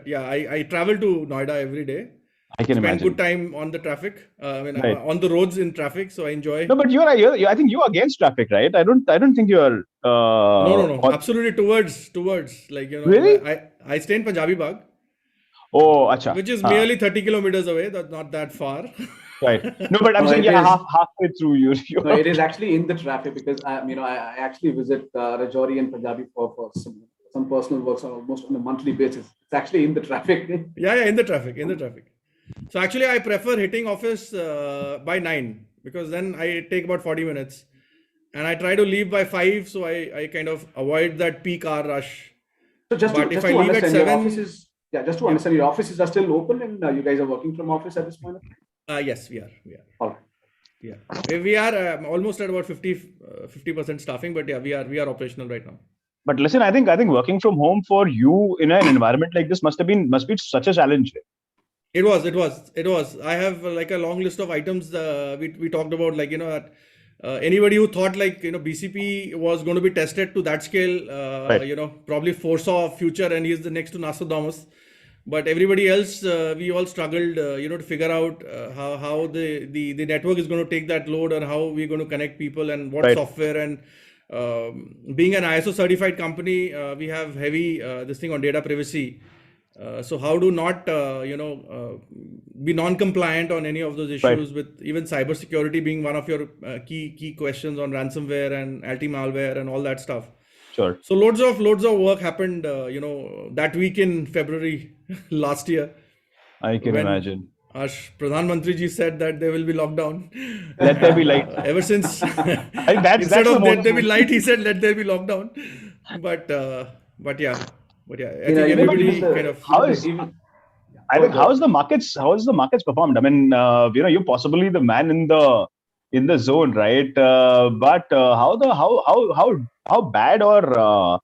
yeah, I travel to Noida every day. I can Spend good imagine. time on the traffic. Right. On the roads in traffic, so I enjoy. No, but I think you're against traffic, right? I don't think you're. No. Absolutely towards like Really? I stay in Punjabi Bagh, Oh, acha. which is merely 30 kilometers away. That's not that far. Right. No, but I'm No, saying, it yeah, is. halfway through you. No, it is actually in the traffic because I actually visit Rajouri and Punjabi for some personal works on almost on a monthly basis. It's actually in the traffic. Yeah, in the traffic. So actually, I prefer hitting office by 9 because then I take about 40 minutes, and I try to leave by 5, so I kind of avoid that peak hour rush. So But if just I to leave at understand, your 7, offices, yeah, just to yeah, understand, your offices are still open and you guys are working from office at this point. yes, we are. All right. Yeah, we are almost at about 50% staffing, but yeah, we are operational right now. But listen, I think working from home for you in an environment like this must be such a challenge. It was. I have like a long list of items we talked about, like that anybody who thought like BCP was going to be tested to that scale, Right. probably foresaw future, and he's the next to Nostradamus. But everybody else, we all struggled, to figure out how the network is going to take that load, and how we're going to connect people, and what Right. software. And being an ISO certified company, we have heavy this thing on data privacy. So how do not be non-compliant on any of those Right. issues, with even cybersecurity being one of your key questions on ransomware and anti-malware and all that stuff. Sure. So loads of work happened, that week in February last year, I can when imagine. our Pradhan Mantri ji said that there will be lockdown, Let there be and light. ever since, I think that's instead that's the of let most. there be light, he said let there be lockdown. But but yeah, I You know, think even everybody kind Mr. of. How Even is even I Go think ahead, go ahead. how's the markets performed? I mean, you're possibly the man in the zone, right? But how bad or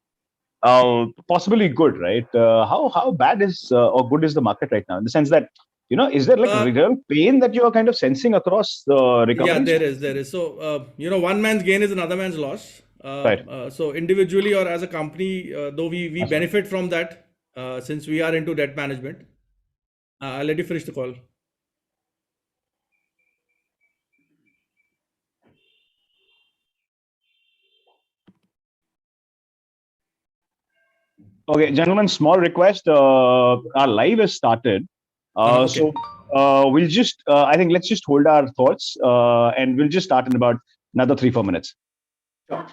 possibly good, right? How bad is or good is the market right now, in the sense that is there like Uh, real pain that you are kind of sensing across the yeah, recoveries? there is. So one man's gain is another man's loss. Right. So individually or as a company, though we That's right. benefit from that, since we are into debt management. I'll let you finish the call. Okay, gentlemen, small request. Our live has started. Okay. So we'll just, I think, let's just hold our thoughts and we'll just start in about another 3-4 minutes. Sure.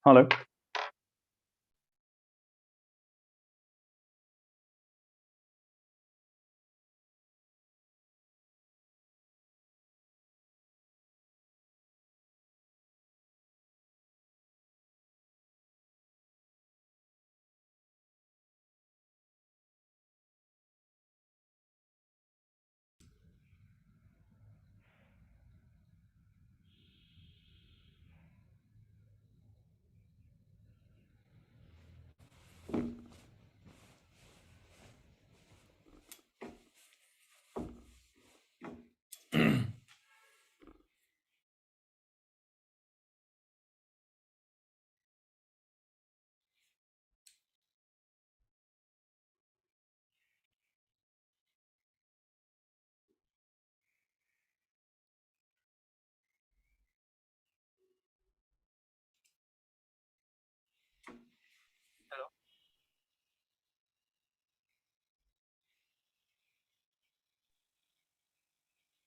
Hello.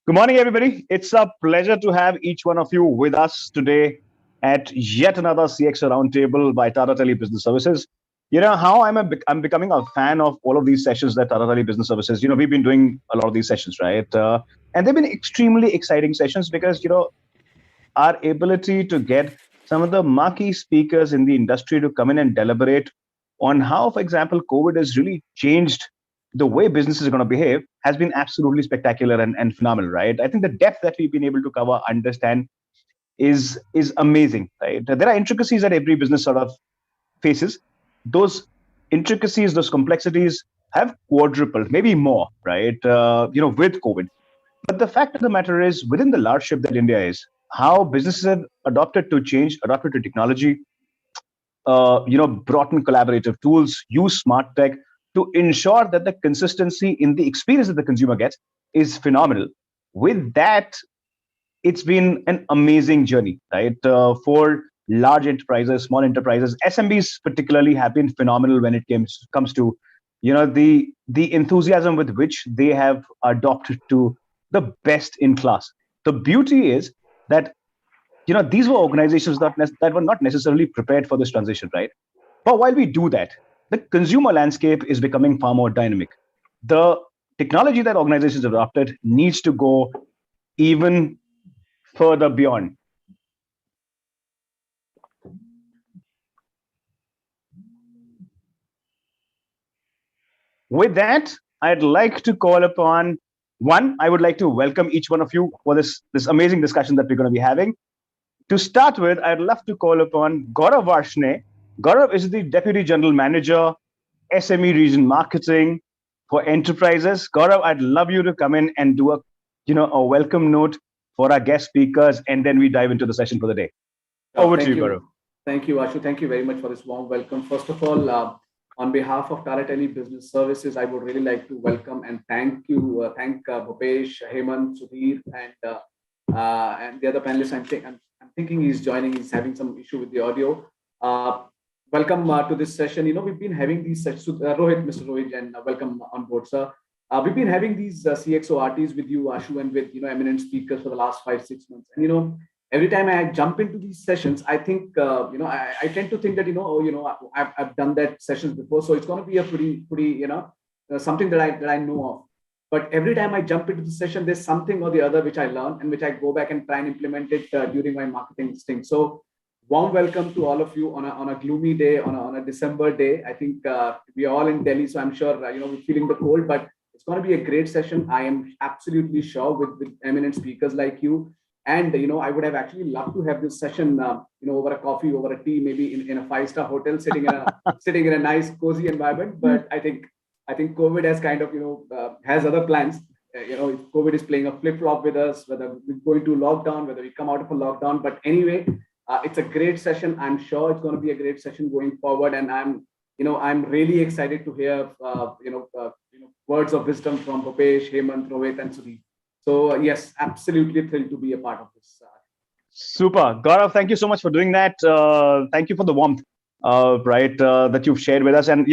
Good morning, everybody. It's a pleasure to have each one of you with us today at yet another CXO Roundtable by Tata Tele Business Services. You know how I'm becoming a fan of all of these sessions that Tata Tele Business Services. We've been doing a lot of these sessions, right? And they've been extremely exciting sessions because our ability to get some of the marquee speakers in the industry to come in and deliberate on how, for example, COVID has really changed the way businesses are going to behave has been absolutely spectacular and phenomenal, right? I think the depth that we've been able to cover, understand is amazing, right? There are intricacies that every business sort of faces. Those intricacies, those complexities have quadrupled, maybe more, right? With COVID. But the fact of the matter is, within the large ship that India is, how businesses have adopted to change, adopted to technology, brought in collaborative tools, use smart tech to ensure that the consistency in the experience that the consumer gets is phenomenal. With that, it's been an amazing journey, right? For large enterprises, small enterprises, SMBs particularly have been phenomenal when it comes to, the enthusiasm with which they have adopted to the best in class. The beauty is that these were organizations that were not necessarily prepared for this transition, right? But while we do that, the consumer landscape is becoming far more dynamic. The technology that organizations have adopted needs to go even further beyond. With that, I'd like to call upon I would like to welcome each one of you for this amazing discussion that we're going to be having. To start with, I'd love to call upon Gaurav Varshne. Gaurav is the Deputy General Manager, SME Region Marketing for Enterprises. Gaurav, I'd love you to come in and do a welcome note for our guest speakers, and then we dive into the session for the day. Over to you, Gaurav. Thank you, Ashu. Thank you very much for this warm welcome. First of all, on behalf of Tata Tele Business Services, I would really like to welcome and thank Bhupesh, Hemant, Sudhir, and the other panelists. I'm thinking he's joining. He's having some issue with the audio. Welcome to this session. We've been having these sessions. Rohit, Mr. Rohit, and welcome on board, sir. We've been having these CXORTs with you, Ashu, and with eminent speakers for the last 5-6 months. And every time I jump into these sessions, I think I tend to think that I've done that sessions before, so it's going to be a pretty something that I know of. But every time I jump into the session, there's something or the other which I learn and which I go back and try and implement it during my marketing stint. So warm welcome to all of you on a gloomy day, on a December day. I think we are all in Delhi, so I'm sure we're feeling the cold, but it's going to be a great session. I am absolutely sure with eminent speakers like you. And I would have actually loved to have this session, over a coffee, over a tea, maybe in a 5-star hotel, sitting in a nice, cozy environment. But I think COVID has kind of has other plans. If COVID is playing a flip flop with us, whether we're going to lockdown, whether we come out of a lockdown. But anyway, it's a great session. I'm sure it's going to be a great session going forward, and I'm really excited to hear words of wisdom from Bhupesh, Hemant, Rohit, and Sudhir. So yes, absolutely thrilled to be a part of this. Super, Gaurav. Thank you so much for doing that. Thank you for the warmth, that you've shared with us, and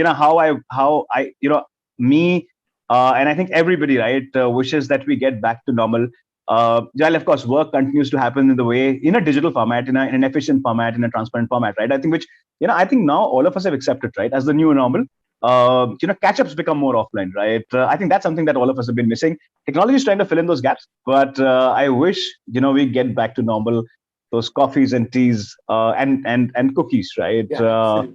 me, and I think everybody, right, wishes that we get back to normal. While of course work continues to happen in a digital format, in an efficient format, in a transparent format, right? I think which I think now all of us have accepted, right, as the new normal. Catch-ups become more offline, right? I think that's something that all of us have been missing. Technology is trying to fill in those gaps, but I wish we get back to normal, those coffees and teas and cookies, right? Yeah,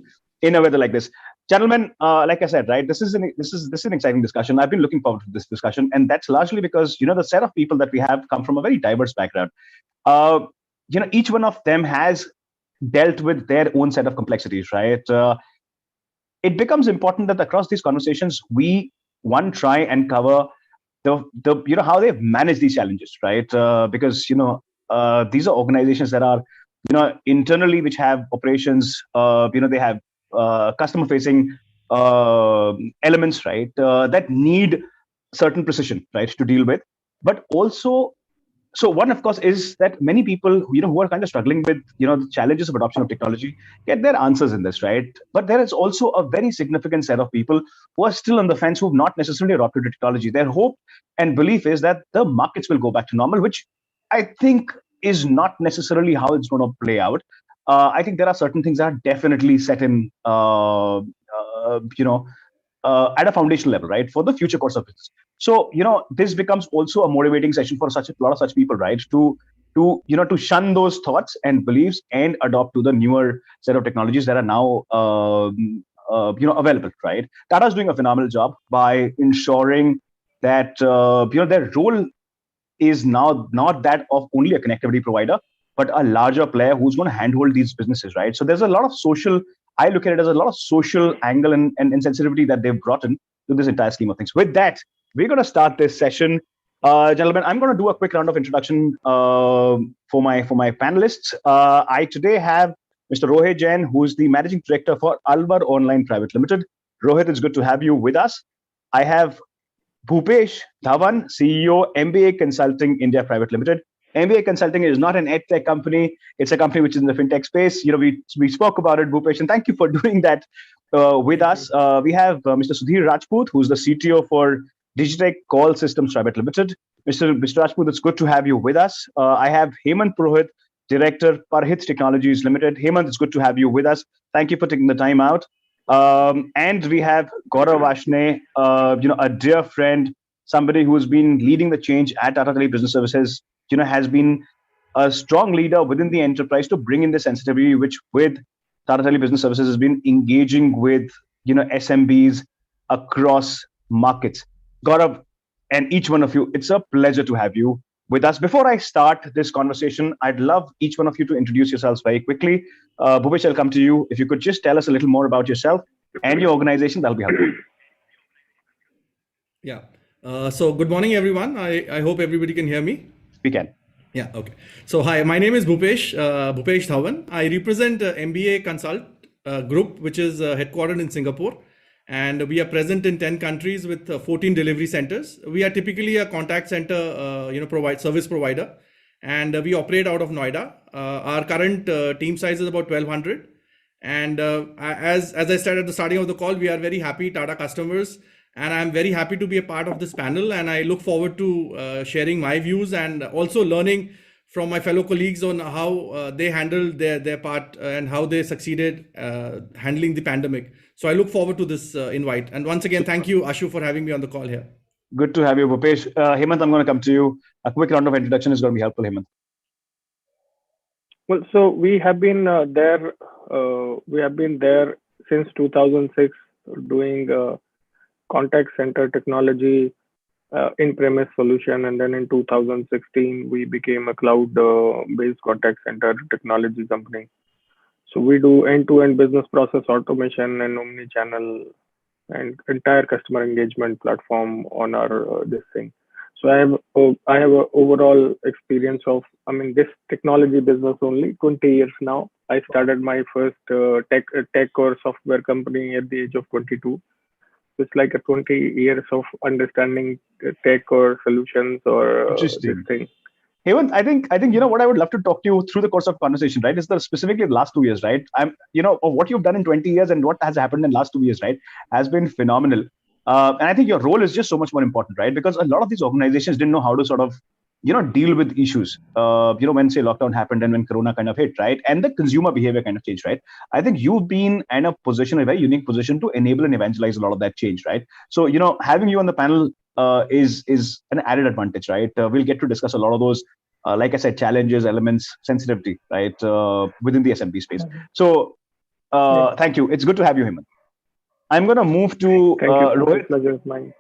In a weather like this. Gentlemen, like I said, right, this is an exciting discussion. I've been looking forward to this discussion, and that's largely because the set of people that we have come from a very diverse background. Uh, each one of them has dealt with their own set of complexities, right? It becomes important that across these conversations we try and cover the how they've managed these challenges, right? Because these are organizations that are internally, which have operations, they have customer facing elements, right, that need certain precision, right, to deal with. But also, so one, of course, is that many people who are kind of struggling with the challenges of adoption of technology get their answers in this, right? But there is also a very significant set of people who are still on the fence, who have not necessarily adopted the technology. Their hope and belief is that the markets will go back to normal, which I think is not necessarily how it's going to play out. I think there are certain things that are definitely set in at a foundational level, right, for the future course of business. So this becomes also a motivating session for a lot of such people, right, to shun those thoughts and beliefs and adopt to the newer set of technologies that are now available, right? Tata's doing a phenomenal job by ensuring that their role is now not that of only a connectivity provider, but a larger player who's going to handhold these businesses, right? So there's a lot of social, I look at it as a lot of social angle and sensitivity that they've brought in to this entire scheme of things. With that, we're going to start this session. Gentlemen, I'm going to do a quick round of introduction for my panelists. I today have Mr. Rohit Jain, who's the Managing Director for Alvar Online Private Limited. Rohit, it's good to have you with us. I have Bhupesh Dhawan, CEO, MBA Consulting India Private Limited. MBA Consulting is not an edtech company. It's a company which is in the fintech space. We spoke about it, Bhupesh, and thank you for doing that with us. We have Mr. Sudhir Rajput, who's the CTO for Digitech Call Systems Private Limited. Mr. Rajput, it's good to have you with us. I have Hemant Purohit, Director, Parhit Technologies Limited. Hemant, it's good to have you with us. Thank you for taking the time out. And we have Gaurav Vashne, a dear friend, somebody who's been leading the change at Tata Tele Business Services, has been a strong leader within the enterprise to bring in the sensitivity, which with Tata Tele Business Services has been engaging with, SMBs across markets. Gaurav, and each one of you, it's a pleasure to have you with us. Before I start this conversation, I'd love each one of you to introduce yourselves very quickly. Bhupesh, I'll come to you. If you could just tell us a little more about yourself and your organization, that'll be helpful. Yeah. So good morning, everyone. I hope everybody can hear me. We can. Yeah. Okay. So hi, my name is Bhupesh Dhawan. I represent MBA Consult Group, which is headquartered in Singapore. And we are present in 10 countries with 14 delivery centers. We are typically a contact center, service provider, and we operate out of Noida. Our current team size is about 1,200. And as I said at the starting of the call, we are very happy Tata customers, and I'm very happy to be a part of this panel. And I look forward to sharing my views and also learning from my fellow colleagues on how they handled their part and how they succeeded handling the pandemic. So I look forward to this invite. And once again, thank you, Ashu, for having me on the call here. Good to have you, Bhupesh. Hemant, I'm going to come to you. A quick round of introduction is going to be helpful, Hemant. Well, so we have been there. We have been there since 2006, doing contact center technology, in-premise solution, and then in 2016 we became a cloud-based contact center technology company. So we do end-to-end business process automation and omni-channel and entire customer engagement platform on our this thing. So I have a overall experience of, this technology business only 20 years now. I started my first tech or software company at the age of 22. It's like a 20 years of understanding tech or solutions or this thing. Hemant, I think what I would love to talk to you through the course of conversation, right, is specifically the last 2 years, right? What you've done in 20 years and what has happened in the last 2 years, right, has been phenomenal. And I think your role is just so much more important, right? Because a lot of these organizations didn't know how to sort of, deal with issues. When say lockdown happened and when Corona kind of hit, right, and the consumer behavior kind of changed, right. I think you've been in a position, a very unique position, to enable and evangelize a lot of that change, right. So having you on the panel is an added advantage, right. We'll get to discuss a lot of those, like I said, challenges, elements, sensitivity, right, within the SMB space. So thank you. It's good to have you, Hemant. I'm going to move to Thank you. Rohit. Pleasure is mine.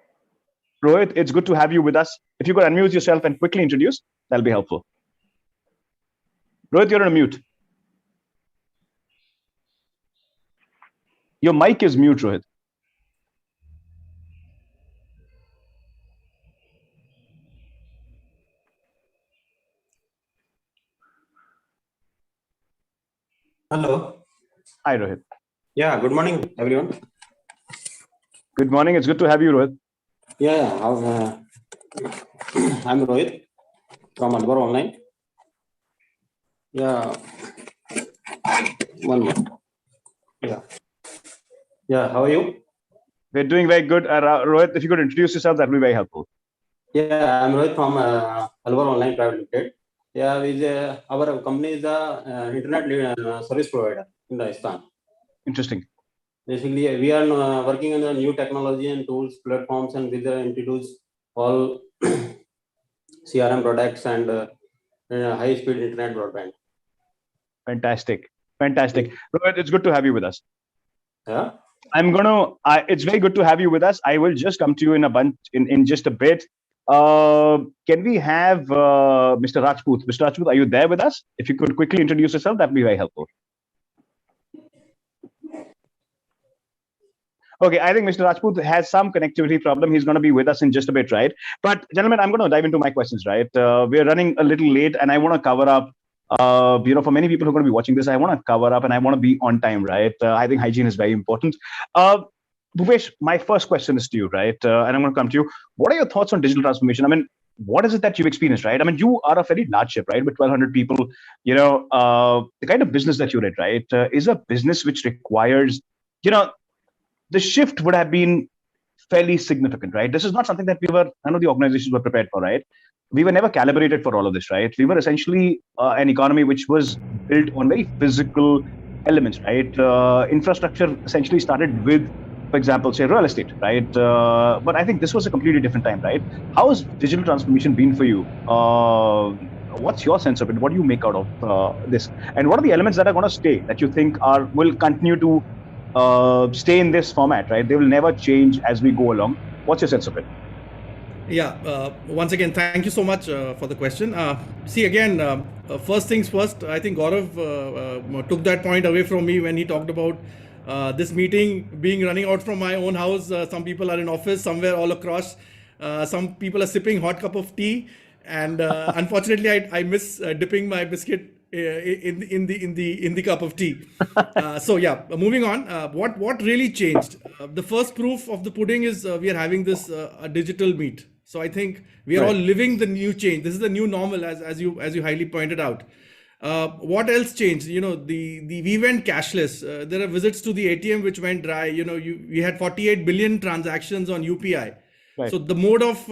Rohit, it's good to have you with us. If you could unmute yourself and quickly introduce, that'll be helpful. Rohit, you're on mute. Your mic is mute, Rohit. Hello. Hi, Rohit. Yeah, good morning, everyone. Good morning. It's good to have you, Rohit. Yeah, I'm Rohit from Alvar Online. Yeah, 1 minute. Yeah, how are you? We're doing very good. Rohit, if you could introduce yourself, that would be very helpful. Yeah, I'm Rohit from Alvar Online Private Limited. Yeah, our company is the internet service provider in Rajasthan. Interesting. Basically, we are working on the new technology and tools, platforms, and we introduce all CRM products and high-speed internet broadband. Fantastic. Rohit, it's good to have you with us. Yeah. It's very good to have you with us. I will just come to you in just a bit. Can we have Mr. Rajput? Mr. Rajput, are you there with us? If you could quickly introduce yourself, that would be very helpful. Okay, I think Mr. Rajput has some connectivity problem. He's going to be with us in just a bit, right? But gentlemen, I'm going to dive into my questions, right? We're running a little late and I want to cover up, for many people who are going to be watching this, I want to cover up and I want to be on time, right? I think hygiene is very important. Bhupesh, my first question is to you, right? And I'm going to come to you. What are your thoughts on digital transformation? I mean, what is it that you've experienced, right? I mean, you are a very large ship, right? With 1,200 people, the kind of business that you're in, right, is a business which requires, the shift would have been fairly significant, right? This is not something that none of the organizations were prepared for, right? We were never calibrated for all of this, right? We were essentially an economy which was built on very physical elements, right? Infrastructure essentially started with, for example, say real estate, right? But I think this was a completely different time, right? How has digital transformation been for you? What's your sense of it? What do you make out of this? And what are the elements that are going to stay that you think will continue to stay in this format, right? They will never change as we go along. What's your sense of it? Yeah, once again, thank you so much for the question. See, again, first things first, I think Gaurav took that point away from me when he talked about this meeting being running out from my own house. Some people are in office somewhere all across. Some people are sipping hot cup of tea. And unfortunately, I miss dipping my biscuit in the cup of tea. So yeah, moving on. What really changed? The first proof of the pudding is we are having this a digital meet. So I think we are all living the new change. This is the new normal, as you highly pointed out. What else changed? We went cashless. There are visits to the ATM which went dry. We had 48 billion transactions on UPI. Right. So the mode of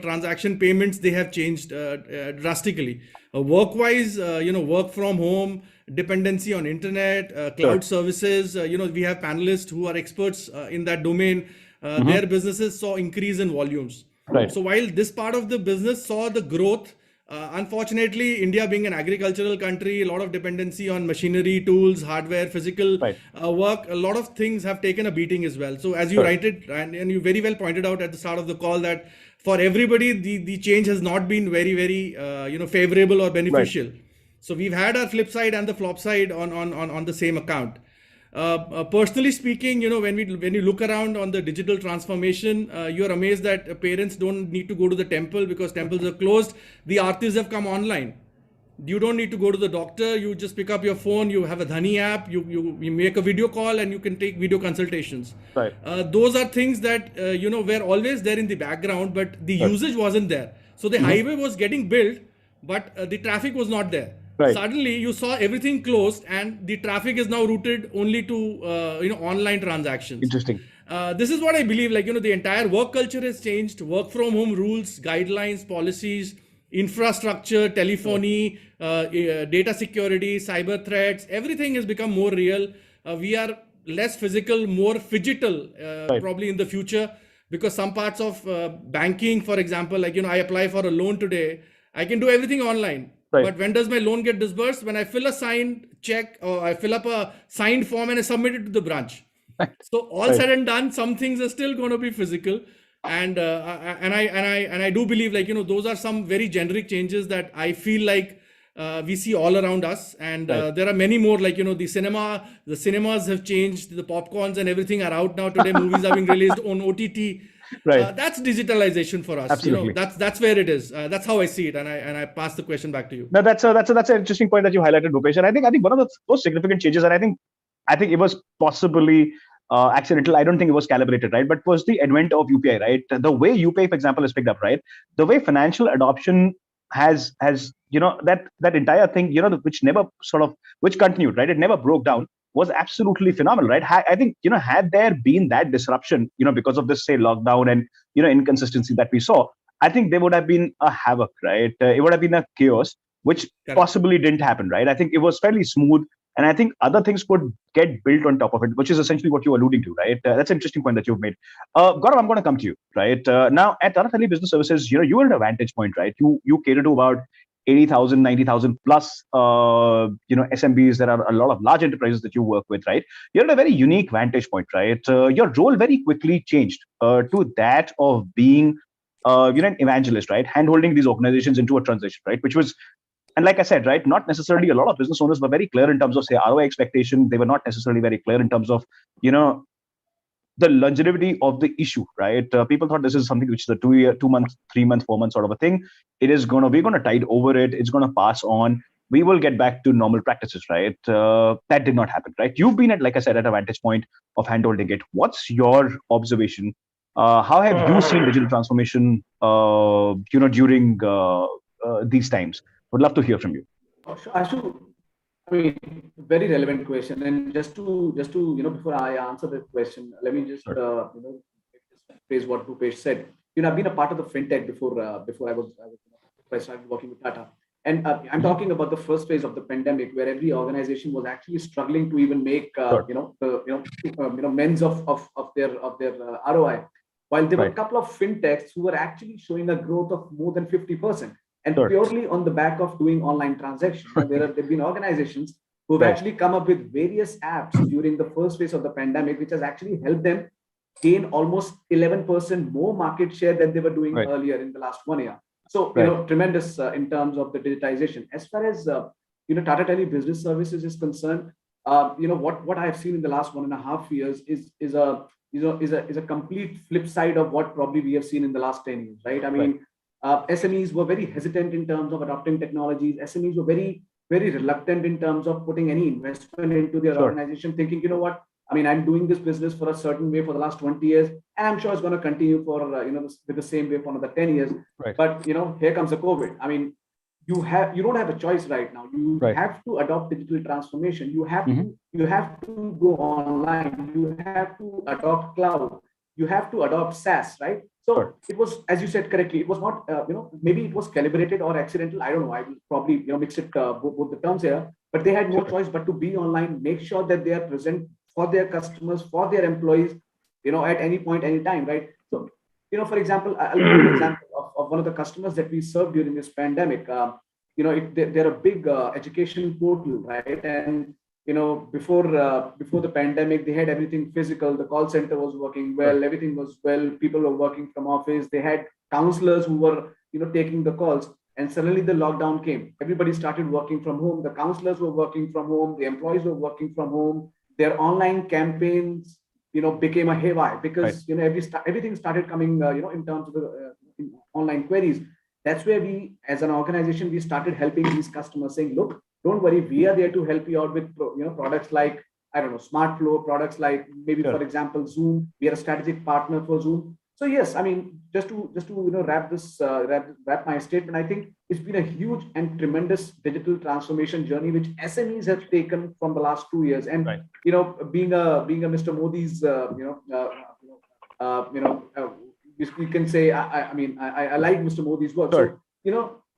transaction payments, they have changed drastically. Work-wise, work from home, dependency on internet, cloud services. We have panelists who are experts in that domain. Their businesses saw increase in volumes. Right. So while this part of the business saw the growth, unfortunately, India being an agricultural country, a lot of dependency on machinery, tools, hardware, physical work, a lot of things have taken a beating as well. So as you write and you very well pointed out at the start of the call that for everybody, the change has not been very, very, favorable or beneficial. Right. So we've had our flip side and the flop side on the same account. Personally speaking, when you look around on the digital transformation, you're amazed that parents don't need to go to the temple because temples are closed. The aartis have come online. You don't need to go to the doctor. You just pick up your phone. You have a Dhani app. You make a video call and you can take video consultations. Right. Those are things that were always there in the background, but the usage wasn't there. So the highway was getting built, but the traffic was not there. Right. Suddenly you saw everything closed and the traffic is now routed only to online transactions. Interesting. This is what I believe, the entire work culture has changed. Work from home rules, guidelines, policies, infrastructure, telephony, data security, cyber threats, everything has become more real. We are less physical, more phygital, probably in the future, because some parts of banking, for example, like, I apply for a loan today, I can do everything online. But when does my loan get disbursed? When I fill a signed check, or I fill up a signed form and I submit it to the branch. So all said and done, some things are still going to be physical. And I do believe, like, those are some very generic changes that I feel like we see all around us. And there are many more, like, the cinemas have changed, the popcorns and everything are out now today. Movies are being released on OTT. That's digitalization for us. Absolutely. That's where it is. That's how I see it. And I pass the question back to you. No, that's an interesting point that you highlighted, Bhupesh. And I think one of the most significant changes, and I think it was possibly accidental. I don't think it was calibrated, right? But was the advent of UPI, right? The way UPI, for example, is picked up, right? The way financial adoption has that entire thing, which continued, right? It never broke down, was absolutely phenomenal, right? I think, had there been that disruption, because of this, say, lockdown and, inconsistency that we saw, I think there would have been a havoc, right? It would have been a chaos, which possibly didn't happen, right? I think it was fairly smooth. And I think other things could get built on top of it, which is essentially what you're alluding to, right? That's an interesting point that you've made. Gaurav, I'm going to come to you, right? Now, at Tata Tele Business Services, you are at a vantage point, right? You cater to about 80,000, 90,000 plus, SMBs. There are a lot of large enterprises that you work with, right? You're at a very unique vantage point, right? Your role very quickly changed to that of being, an evangelist, right? Hand-holding these organizations into a transition, right? Which was, and like I said, right, not necessarily a lot of business owners were very clear in terms of, say, ROI expectation. They were not necessarily very clear in terms of, the longevity of the issue, right? People thought this is something which is a 2 year, 2 months, 3 months, 4 months sort of a thing. We're going to tide over it. It's going to pass on. We will get back to normal practices, right? That did not happen, right? You've been at, like I said, at a vantage point of handholding it. What's your observation? How have you seen digital transformation, during these times? Would love to hear from you. Ashu, I mean, very relevant question. And just to before I answer that question, let me just phrase what Bhupesh said. I've been a part of the fintech before I started working with Tata. And I'm talking about the first phase of the pandemic, where every organization was actually struggling to even make amends of their ROI. While there were a couple of fintechs who were actually showing a growth of more than 50%. And purely on the back of doing online transactions. There have been organizations who have actually come up with various apps during the first phase of the pandemic, which has actually helped them gain almost 11% more market share than they were doing earlier in the last 1 year. So, tremendous in terms of the digitization. As far as, Tata Tele Business Services is concerned, what I have seen in the last 1.5 years is a complete flip side of what probably we have seen in the last 10 years, right? I mean, SMEs were very hesitant in terms of adopting technologies. SMEs were very, very reluctant in terms of putting any investment into their organization, thinking, what, I mean, I'm doing this business for a certain way for the last 20 years, and I'm sure it's going to continue for, with the same way for another 10 years. But, here comes the COVID. I mean, you don't have a choice right now. You have to adopt digital transformation. You have to go online. You have to adopt cloud. You have to adopt SaaS, right? So it was, as you said correctly, it was not, maybe it was calibrated or accidental. I don't know. I will probably, mix it both the terms here. But they had no choice but to be online, make sure that they are present for their customers, for their employees, at any point, any time, right? So, for example, I'll give you an example of one of the customers that we served during this pandemic. They're a big education portal, right? And before the pandemic, they had everything physical. The call center was working well. Everything was well. People were working from office. They had counselors who were, taking the calls. And suddenly the lockdown came. Everybody started working from home. The counselors were working from home. The employees were working from home. Their online campaigns, became a haywire because everything started coming, in terms of the online queries. That's where we, as an organization, we started helping these customers, saying, look, don't worry, we are there to help you out with, products like, I don't know, smart flow, products like maybe, for example, Zoom. We are a strategic partner for Zoom. So yes, I mean, just to wrap my statement, I think it's been a huge and tremendous digital transformation journey which SMEs have taken from the last 2 years. And being a Mr. Modi's, you can say, I like Mr. Modi's work. So,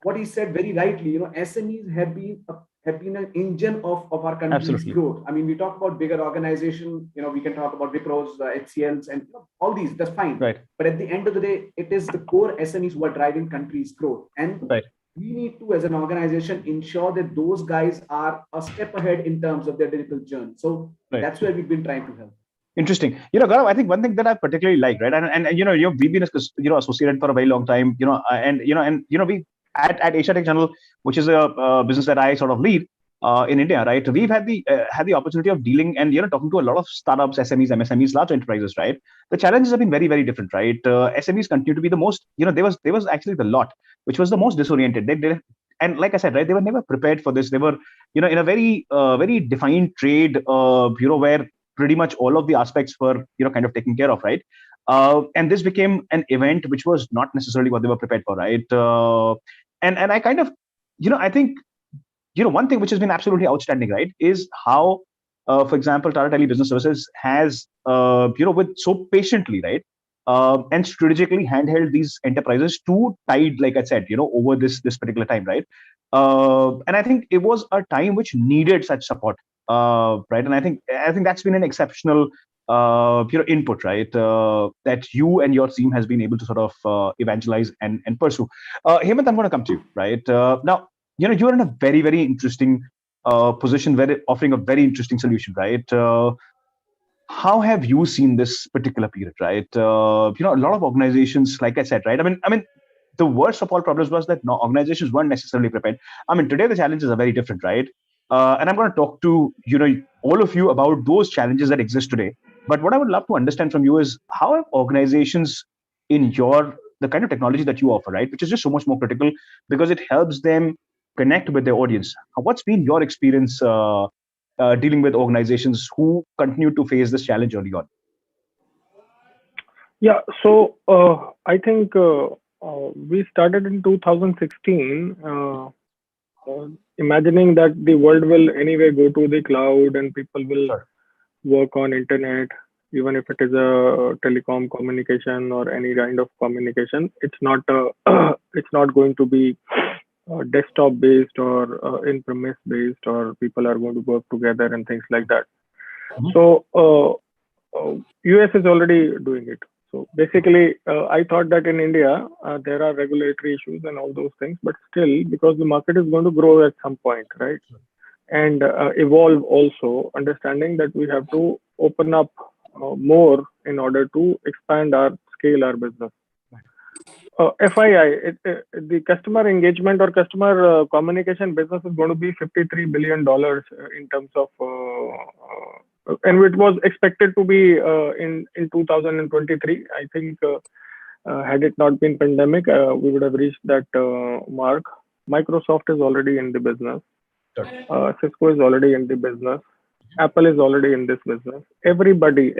what he said very rightly, SMEs have been an engine of our country's Absolutely. growth. I mean, we talk about bigger organization, we can talk about Wipros, HCLs, and all these. That's fine. Right. But at the end of the day, it is the core SMEs who are driving country's growth, and Right. we need to, as an organization, ensure that those guys are a step ahead in terms of their digital journey. So Right. that's where we've been trying to help. Interesting. Gaurav, I think one thing that I particularly like, right, and we've been associated for a very long time, and we at Asia Tech Channel, which is a business that I sort of lead in India, right? We've had the opportunity of dealing and talking to a lot of startups, SMEs, MSMEs, large enterprises, right? The challenges have been very, very different, right? SMEs continue to be the most, there was actually the lot which was the most disoriented. They and like I said, right, they were never prepared for this. They were, in a very very defined trade, where pretty much all of the aspects were kind of taken care of, right? And this became an event which was not necessarily what they were prepared for, right? And I kind of, I think, one thing which has been absolutely outstanding, right, is how, for example, Tata Tele Business Services has, with so patiently, right, and strategically handheld these enterprises to tide, like I said, over this particular time, right? And I think it was a time which needed such support, right? And I think that's been an exceptional, input, right? That you and your team has been able to sort of evangelize and pursue. Hemant, I'm going to come to you, right? Now, you're in a very, very interesting position, where offering a very interesting solution, right? How have you seen this particular period, right? A lot of organizations, like I said, right? I mean, the worst of all problems was that no organizations weren't necessarily prepared. I mean, today the challenges are very different, right? And I'm going to talk to all of you about those challenges that exist today. But what I would love to understand from you is, how have organizations in the kind of technology that you offer, right, which is just so much more critical because it helps them connect with their audience. What's been your experience dealing with organizations who continue to face this challenge early on? Yeah, so I think we started in 2016, imagining that the world will anyway go to the cloud and people will work on internet, even if it is a telecom communication or any kind of communication. It's not it's not going to be desktop based or in-premise based, or people are going to work together and things like that. Mhm. So US is already doing it. So basically, I thought that in India, there are regulatory issues and all those things, but still, because the market is going to grow at some point, right? And evolve also, understanding that we have to open up more in order to expand scale our business. FII, the customer engagement or customer communication business is going to be $53 billion in terms of, and it was expected to be in 2023. I think had it not been pandemic, we would have reached that mark. Microsoft is already in the business. Cisco is already in the business. Apple is already in this business. Everybody,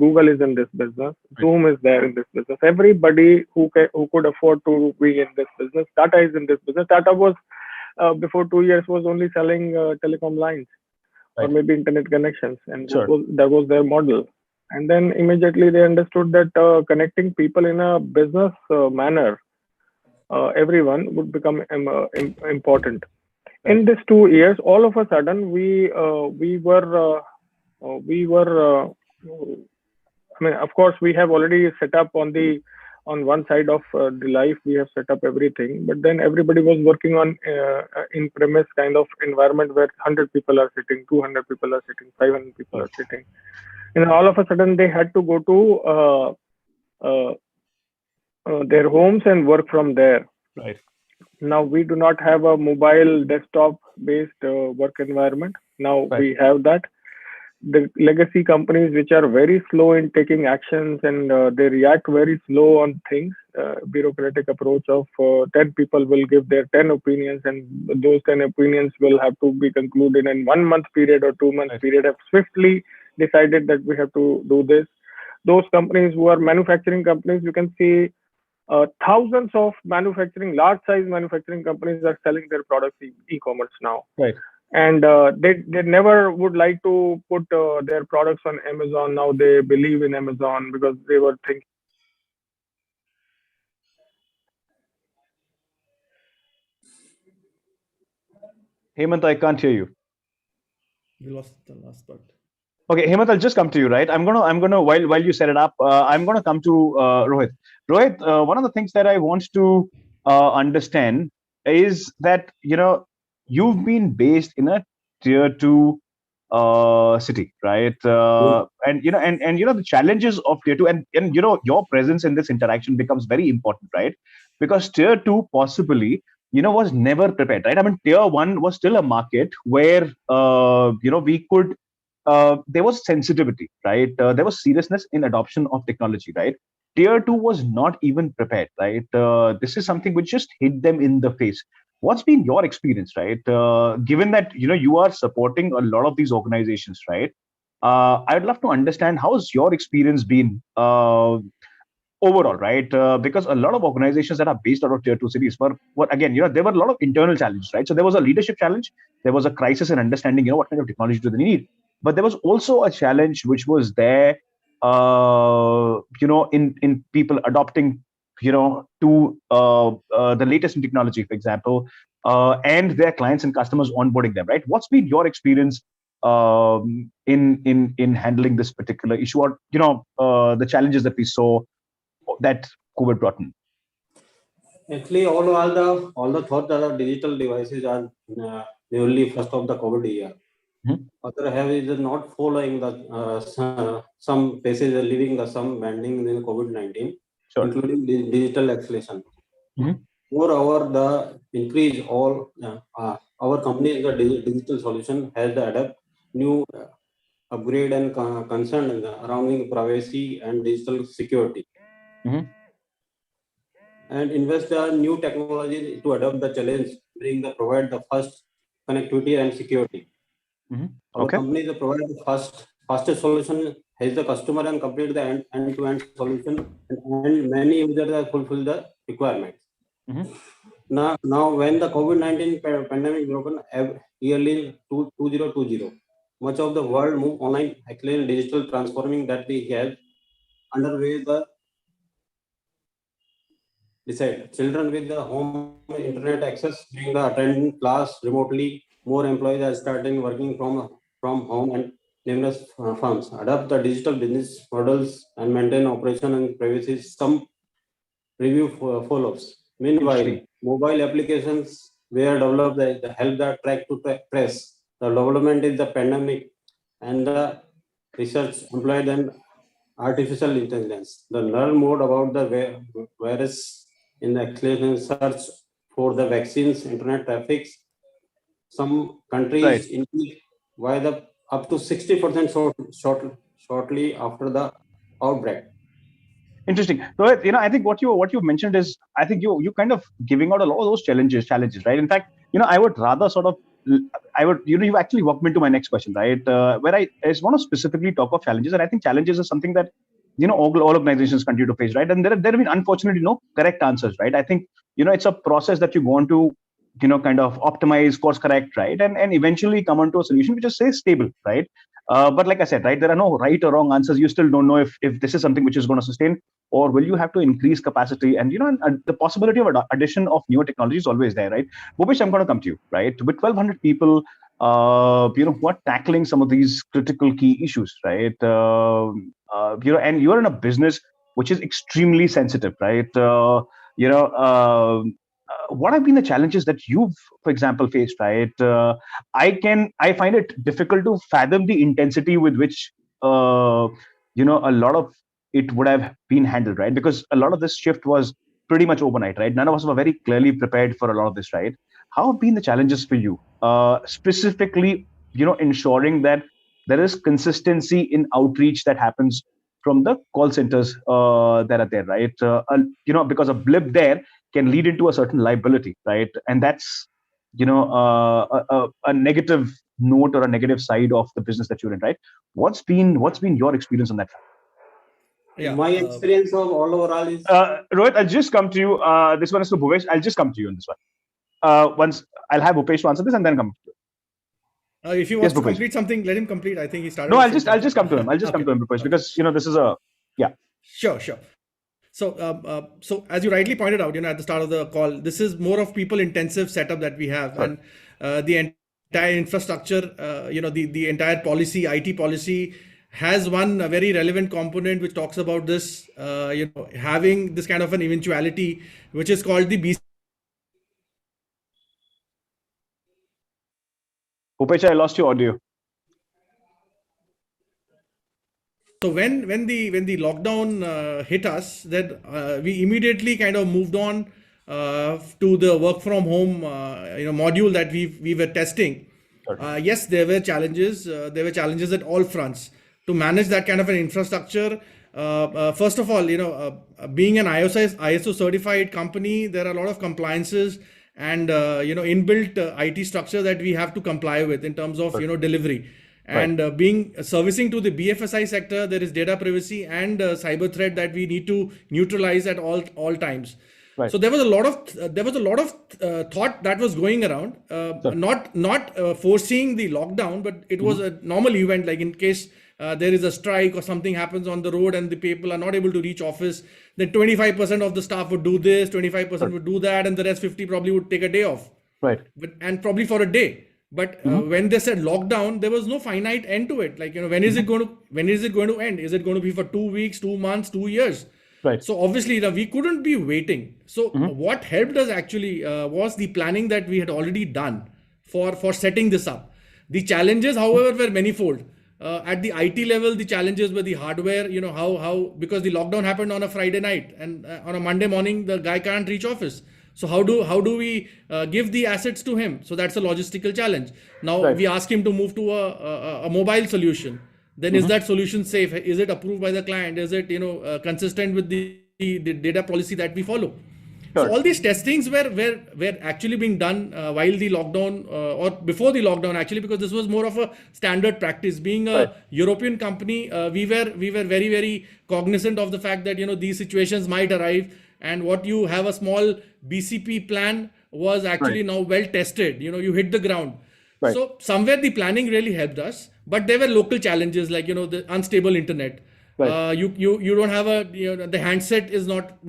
Google is in this business. Zoom is there in this business. Everybody who could afford to be in this business. Tata is in this business. Tata was, before 2 years, was only selling telecom lines or maybe internet connections. And that was their model. And then immediately they understood that connecting people in a business manner, everyone would become important. In these 2 years, all of a sudden, we were. I mean, of course, we have already set up on one side of the life. We have set up everything, but then everybody was working on in-premise kind of environment where 100 people are sitting, 200 people are sitting, 500 people are sitting, and all of a sudden they had to go to their homes and work from there. Right. Now we do not have a mobile desktop based work environment. Now we have that. The legacy companies which are very slow in taking actions and they react very slow on things, bureaucratic approach of 10 people will give their 10 opinions and those 10 opinions will have to be concluded in 1 month period or 2 month period, have swiftly decided that we have to do this. Those companies who are manufacturing companies, you can see thousands of large size manufacturing companies are selling their products e-commerce now. Right. And they never would like to put their products on Amazon. Now they believe in Amazon because they were thinking. Hemant, I can't hear you. We lost the last part. Okay, Hemant, I'll just come to you, right? I'm gonna while you set it up, I'm gonna come to Rohit. Rohit, one of the things that I want to understand is that you've been based in a tier 2 city, right? And the challenges of tier 2, and your presence in this interaction becomes very important, right? Because tier 2 possibly was never prepared, right? I mean, tier 1 was still a market where we could there was sensitivity, right? There was seriousness in adoption of technology, right? Tier 2 was not even prepared, right? This is something which just hit them in the face. What's been your experience, right? Given that you are supporting a lot of these organizations, right? I'd love to understand how's your experience been overall, right? Because a lot of organizations that are based out of tier 2 cities were again, there were a lot of internal challenges, right? So there was a leadership challenge, there was a crisis in understanding, what kind of technology do they need, but there was also a challenge which was there, in people adopting, to the latest in technology, for example, and their clients and customers onboarding them, right? What's been your experience in handling this particular issue, or the challenges that we saw that COVID brought in? Actually, all the thought that the digital devices are newly first of the COVID year. Mhm. Other have is not following the some places are leaving the some bending in COVID-19, Sure. including digital acceleration. Mhm. Moreover, the increase our company in the digital solution has the adapt new upgrade and concern around privacy and digital security. Mhm. And invest the new technology to adopt the challenge, provide the first connectivity and security. Mhm. Our Okay. company is provide the fastest solution, has the customer and complete the end-to-end solution, and many users are fulfill the requirements. Mhm. Now when the COVID-19 pandemic broken yearly 2020, much of the world move online, actually digital transforming that we have underway the decide. Children with the home internet access during the attending class remotely. More employees are starting working from home, and numerous firms adopt the digital business models and maintain operation and privacy. Some review follow-ups. Meanwhile, Interesting. mobile applications were developed that help the track to press. The development is the pandemic and the research employed and artificial intelligence. The learn more about the virus in the acceleration search for the vaccines, internet traffic. Some Right. countries increase by the up to 60% shortly after the outbreak. Interesting. So, I think what you mentioned is, I think you kind of giving out a lot of those challenges, right? In fact, I would rather sort of, I would, you actually walked me into my next question, right? Where I just want to specifically talk of challenges, and I think challenges is something that all organizations continue to face, right? And there have been unfortunately no correct answers, right? I think it's a process that you go on to kind of optimize, course correct, right? And eventually come onto a solution which is, say, stable, right? But like I said, right, there are no right or wrong answers. You still don't know if this is something which is going to sustain, or will you have to increase capacity? And the possibility of addition of newer technology is always there, right? Bhupesh, I'm going to come to you, right? With 1,200 people, who are tackling some of these critical key issues, right? And you're in a business which is extremely sensitive, right? What have been the challenges that you've, for example, faced, right? I find it difficult to fathom the intensity with which a lot of it would have been handled, right? Because a lot of this shift was pretty much overnight, right? None of us were very clearly prepared for a lot of this, right? How have been the challenges for you, specifically, ensuring that there is consistency in outreach that happens from the call centers that are there, right? Because a blip there can lead into a certain liability, right? And that's a negative note or a negative side of the business that you're in, right? What's been your experience on that front? Yeah. My experience of all overall is Rohit, I'll just come to you. This one is to Bhupesh. I'll just come to you on this one. Once I'll have Bhupesh to answer this and then come to you. If he Yes, wants to Bhupesh. complete something, let him complete. I think he started. No, to I'll say just something. come to him. I'll just come Okay. to him, Bhupesh, Okay. because this is a Sure. So as you rightly pointed out, at the start of the call, this is more of people intensive setup that we have, Sure. and the entire infrastructure, the entire policy, IT policy has one very relevant component which talks about this, having this kind of an eventuality, which is called the BC. Bhupesh, I lost your audio. So when the lockdown hit us, then we immediately kind of moved on to the work from home module that we were testing. Yes, there were challenges. There were challenges at all fronts to manage that kind of an infrastructure. First of all, being an ISO certified company, there are a lot of compliances and inbuilt IT structure that we have to comply with in terms of delivery. And being servicing to the BFSI sector, there is data privacy and cyber threat that we need to neutralize at all times. Right. So there was a lot of thought that was going around, not foreseeing the lockdown, but it was a normal event. Like in case there is a strike or something happens on the road and the people are not able to reach office, then 25% of the staff would do this, 25% would do that, and the rest 50 probably would take a day off. Right. And probably for a day. But when they said lockdown, there was no finite end to it. Like, when is it going to end? Is it going to be for 2 weeks, 2 months, 2 years? Right. So obviously, we couldn't be waiting. So what helped us actually was the planning that we had already done for setting this up. The challenges, however, were manifold. At the IT level, the challenges were the hardware. How because the lockdown happened on a Friday night and on a Monday morning, the guy can't reach office. So how do we give the assets to him? So that's a logistical challenge. Now we ask him to move to a mobile solution. Then is that solution safe? Is it approved by the client? Is it consistent with the data policy that we follow? Sure. So all these testings were actually being done while the lockdown or before the lockdown actually, because this was more of a standard practice. Being a European company, we were very, very cognizant of the fact that these situations might arrive. And what you have a small BCP plan was actually now well tested. You hit the ground. Right. So somewhere the planning really helped us, but there were local challenges like the unstable internet. Right. You don't have the handset is not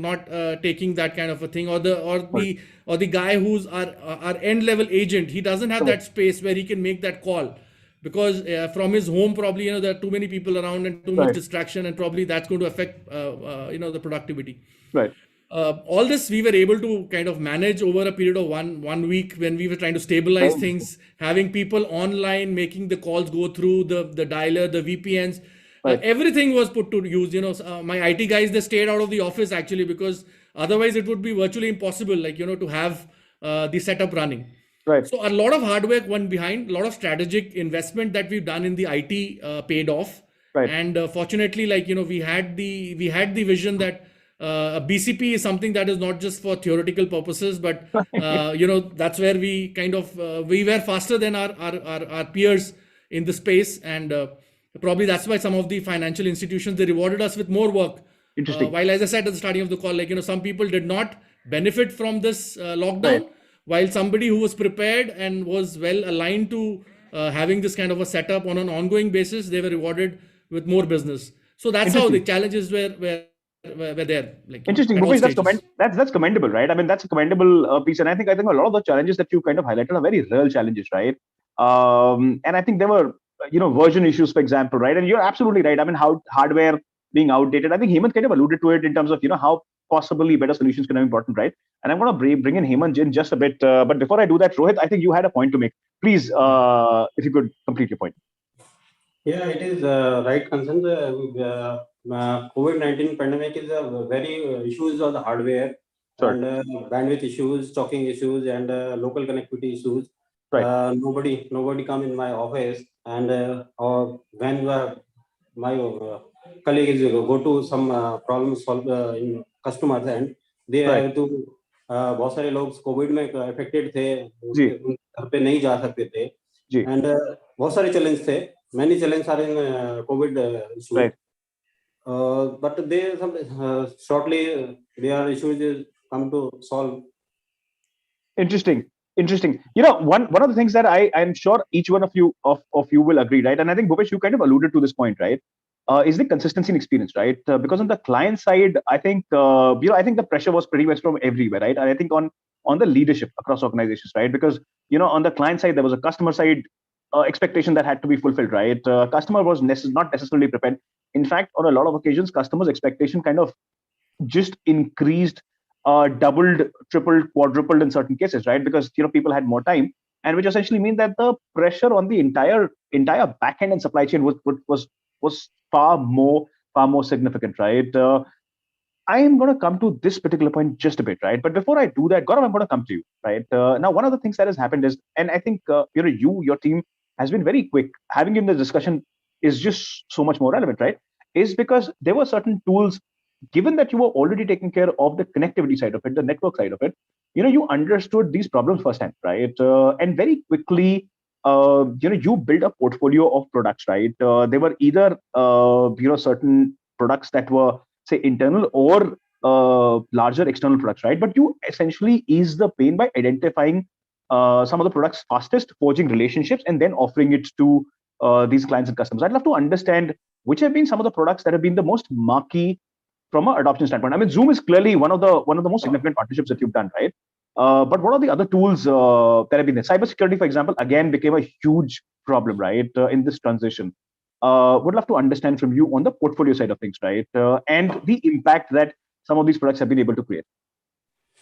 taking that kind of a thing, or the guy who's our end level agent, he doesn't have that space where he can make that call. Because from his home, probably there are too many people around and too much distraction, and probably that's going to affect the productivity. Right. All this we were able to kind of manage over a period of one week when we were trying to stabilize things, having people online, making the calls go through the dialer, the VPNs. Everything was put to use. My IT guys, they stayed out of the office actually, because otherwise it would be virtually impossible, to have the setup running. Right. So a lot of hard work went behind, a lot of strategic investment that we've done in the IT paid off. Right. And fortunately, we had the vision that BCP is something that is not just for theoretical purposes, but that's where we kind of we were faster than our peers in the space, and probably that's why some of the financial institutions, they rewarded us with more work. Interesting. While, as I said at the starting of the call, some people did not benefit from this lockdown, while somebody who was prepared and was well aligned to having this kind of a setup on an ongoing basis, they were rewarded with more business. So that's how the challenges were there. Interesting. That's commendable, right? I mean, that's a commendable piece, and I think a lot of the challenges that you kind of highlighted are very real challenges, right? And I think there were version issues, for example, right? And you're absolutely right. I mean, how hardware being outdated. I think Hemant kind of alluded to it in terms of how possibly better solutions can be important, right? And I'm going to bring in Hemant in just a bit, but before I do that, Rohit, I think you had a point to make. Please, if you could complete your point. Yeah, it is right concern. COVID-19 pandemic is a very issues of the hardware and bandwidth issues, stocking issues, and local connectivity issues. Right. Nobody come in my office, and or when my colleagues go to some problem solve in customers, and they have to बहुत सारे लोग Covid में affected थे, घर पे नहीं जा सकते थे, एंड बहुत सारे चैलेंज थे. Many challenges are in COVID issue. Right. But shortly their issues come to solve. Interesting. One of the things that I'm sure each one of you will agree, right? And I think Bhupesh, you kind of alluded to this point, right? is the consistency in experience, right? Because on the client side, I think I think the pressure was pretty much from everywhere, right? And I think on the leadership across organizations, right? Because on the client side there was a customer side expectation that had to be fulfilled, right? Customer was not necessarily prepared. In fact, on a lot of occasions, customers' expectation kind of just increased, doubled, tripled, quadrupled in certain cases, right? Because people had more time, and which essentially means that the pressure on the entire back end and supply chain was far more significant, right? I am going to come to this particular point just a bit, right? But before I do that, Gaurav, I'm going to come to you, right? Now, one of the things that has happened is, and I think your team has been very quick. Having you in the discussion is just so much more relevant, right? Is because there were certain tools, given that you were already taking care of the connectivity side of it, the network side of it, you understood these problems firsthand, right? And very quickly, you build a portfolio of products, right? They were either, certain products that were, say, internal or larger external products, right? But you essentially ease the pain by identifying some of the products fastest, forging relationships, and then offering it to these clients and customers. I'd love to understand which have been some of the products that have been the most marquee from an adoption standpoint. I mean, Zoom is clearly one of the most significant partnerships that you've done, right? But what are the other tools that have been there? Cybersecurity, for example, again became a huge problem, right, in this transition. Would love to understand from you on the portfolio side of things, right, and the impact that some of these products have been able to create.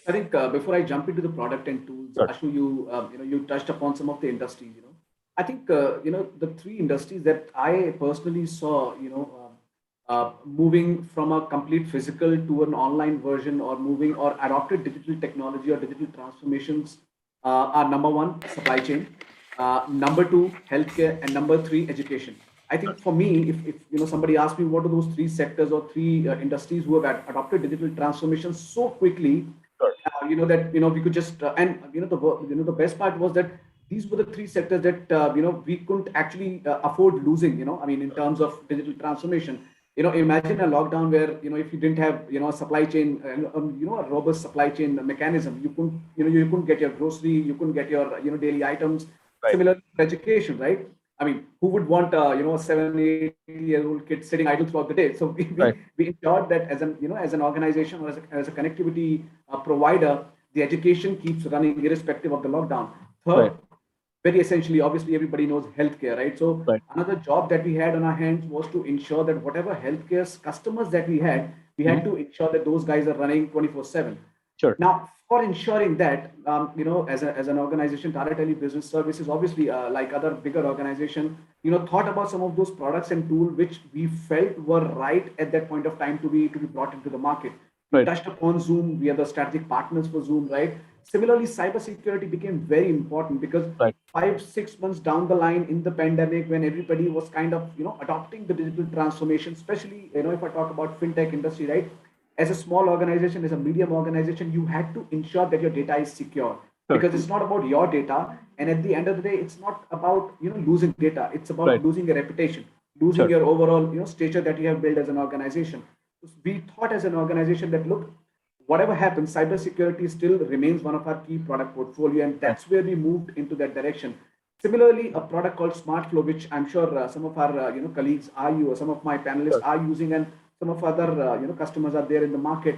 I think before I jump into the product and tools, Sure. Ashu, you touched upon some of the industries. I think the three industries that I personally saw, moving from a complete physical to an online version, or moving or adopted digital technology or digital transformations, are number one, supply chain, number two, healthcare, and number three, education. I think for me, if somebody asked me what are those three sectors or three industries who have adopted digital transformation so quickly, that we could just and the best part was that these were the three sectors that we couldn't actually afford losing. I mean, in terms of digital transformation, imagine a lockdown where if you didn't have a supply chain, a robust supply chain mechanism, you couldn't get your grocery, you couldn't get your daily items. Right. Similarly, education, right? I mean, who would want a 7-8-year-old kid sitting idle throughout the day? So Right. we ensured that as an organization or as a connectivity provider, the education keeps running irrespective of the lockdown. Third, Right. very essentially, obviously everybody knows healthcare, right? So Right. another job that we had on our hands was to ensure that whatever healthcare customers that we had to ensure that those guys are running 24/7. Sure. Now, for ensuring that, as an organization, Tata Tele Business Services, obviously, like other bigger organization, thought about some of those products and tools which we felt were right at that point of time to be brought into the market. We Right. touched upon Zoom. We are the strategic partners for Zoom, right? Similarly, cybersecurity became very important because Right. 5-6 months down the line in the pandemic, when everybody was kind of adopting the digital transformation, especially if I talk about fintech industry, right? As a small organization, as a medium organization, you had to ensure that your data is secure, Sure. because it's not about your data. And at the end of the day, it's not about losing data. It's about Right. losing your reputation, losing Sure. your overall stature that you have built as an organization. We thought as an organization that, look, whatever happens, cybersecurity still remains one of our key product portfolio, and that's where we moved into that direction. Similarly, a product called SmartFlow, which I'm sure some of our colleagues are you, or some of my panelists Sure. are using, and some of other customers are there in the market.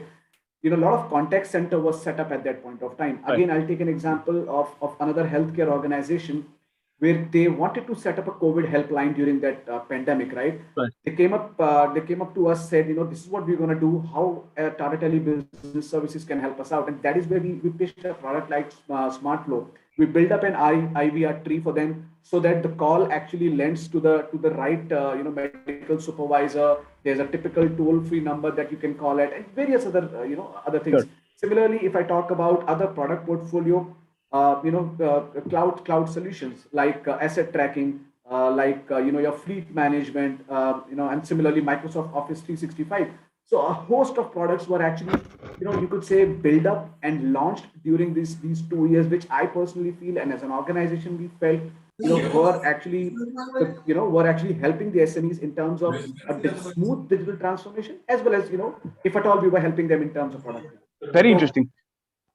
A lot of contact center was set up at that point of time. Right. Again, I'll take an example of another healthcare organization where they wanted to set up a COVID helpline during that pandemic, right? Right. They came up to us, said, this is what we're going to do, how Tata Tele Business Services can help us out. And that is where we pitched a product like SmartFlow. We build up an IVR tree for them so that the call actually lends to the right medical supervisor. There's a typical toll-free number that you can call it, and various other other things. Sure. Similarly, if I talk about other product portfolio, cloud solutions like asset tracking, like your fleet management, and similarly Microsoft Office 365. So a host of products were actually, you could say, built up and launched during these 2 years, which I personally feel, and as an organization, we felt, were actually helping the SMEs in terms of a smooth digital transformation, as well as, if at all, we were helping them in terms of productivity. Very interesting.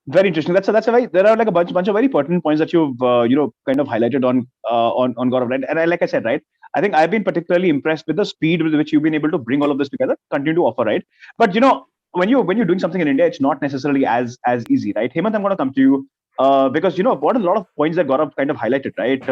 Very interesting. That's a very, there are like a bunch of very pertinent points that you've kind of highlighted on Gaurav, right? And like I said, right, I think I've been particularly impressed with the speed with which you've been able to bring all of this together, continue to offer, right? But when you're doing something in India, it's not necessarily as easy, right? Hemant, I'm going to come to you because what a lot of points that Gaurav kind of highlighted, right?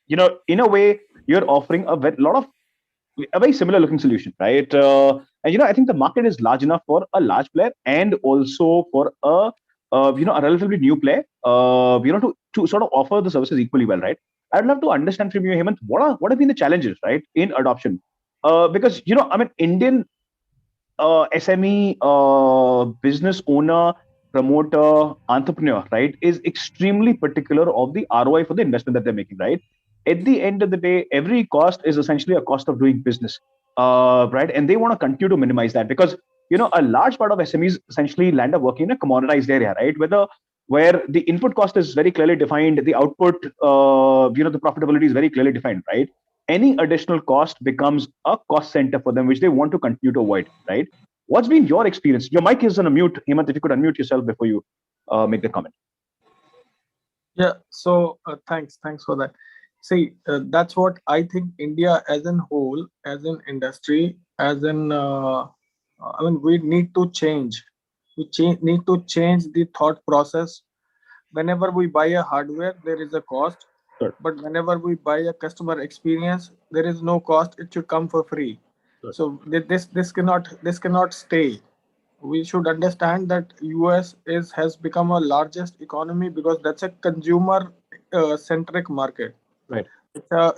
In a way, you're offering a very similar looking solution, right? And I think the market is large enough for a large player and also for a relatively new player, to sort of offer the services equally well, right? I'd love to understand from you, Hemant, what have been the challenges, right, in adoption? Because I mean, Indian SME business owner, promoter, entrepreneur, right, is extremely particular of the ROI for the investment that they're making, right? At the end of the day, every cost is essentially a cost of doing business, right? And they want to continue to minimize that because a large part of SMEs essentially land up working in a commoditized area, right? Where the input cost is very clearly defined, the output, the profitability is very clearly defined, right? Any additional cost becomes a cost center for them, which they want to continue to avoid, right? What's been your experience? Your mic is on a mute, Hemant. If you could unmute yourself before you make the comment. Yeah, so thanks for that. See, that's what I think India as a whole, as an industry, I mean, we need to change. Need to change the thought process. Whenever we buy a hardware, there is a cost. Sure. But whenever we buy a customer experience, there is no cost. It should come for free. Sure. So this cannot stay. We should understand that US has become a largest economy because that's a consumer centric market. Right.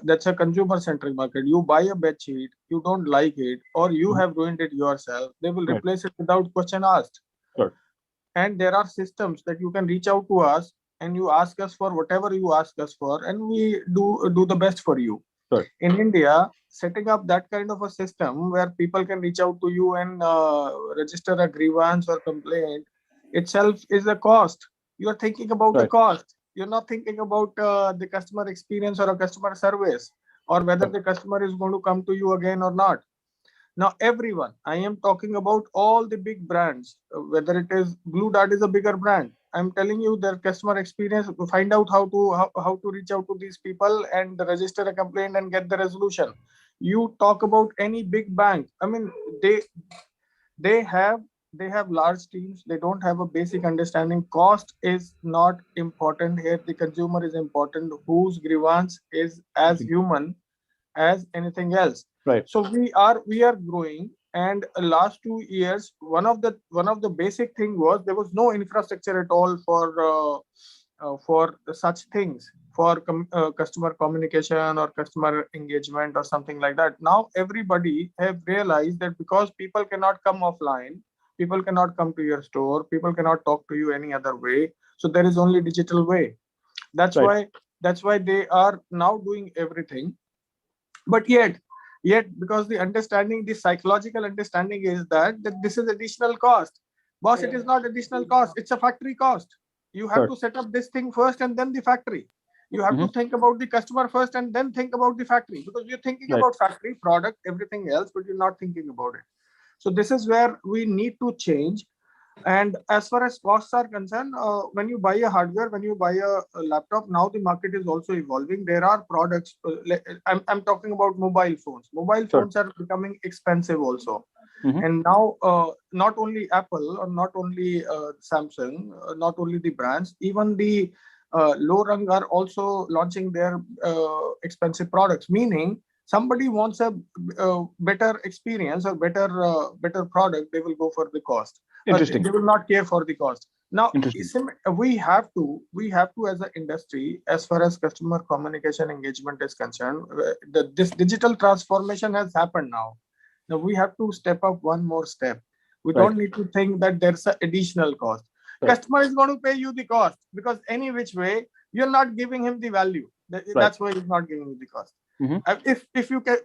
That's a consumer centric market. You buy a bed sheet, you don't like it, or you have ruined it yourself, they will Right. replace it without question asked. Sure. And there are systems that you can reach out to us and you ask us for whatever you ask us for, and we do the best for you. Sure. In India, setting up that kind of a system where people can reach out to you and register a grievance or complaint itself is a cost. You are thinking about the Right. cost. You're not thinking about the customer experience or a customer service, or whether Sure. the customer is going to come to you again or not. Now, everyone, I am talking about all the big brands, whether it is Blue Dart is a bigger brand. I'm telling you their customer experience, find out how to reach out to these people and register a complaint and get the resolution. You talk about any big bank. I mean, they have large teams. They don't have a basic understanding. Cost is not important here. The consumer is important, whose grievance is as human as anything else. Right. So we are growing, and last 2 years, one of the basic thing was there was no infrastructure at all for such things, for customer communication or customer engagement or something like that. Now everybody have realized that because people cannot come offline, people cannot come to your store, people cannot talk to you any other way, so there is only digital way. That's Right. why they are now doing everything. But yet because the psychological understanding is that this is additional cost. Boss, it is not additional cost, it's a factory cost. You have Sure. to set up this thing first and then the factory. You have to think about the customer first and then think about the factory, because you're thinking Right. about factory product, everything else, but you're not thinking about it. So this is where we need to change. And as far as costs are concerned, when you buy a hardware, when you buy a laptop, now the market is also evolving. There are products. I'm talking about mobile phones. Mobile Sure. phones are becoming expensive also. Mhm. And now, not only Apple or not only Samsung, not only the brands, even the low rung are also launching their expensive products. Meaning, somebody wants a better experience or better product, they will go for the cost. Interesting. They will not care for the cost. Now, Interesting. we have to as an industry, as far as customer communication engagement is concerned, this digital transformation has happened now. Now we have to step up one more step. We Right. don't need to think that there's an additional cost. Right. Customer is going to pay you the cost, because any which way you're not giving him the value. That's why he's not giving you the cost. Mhm.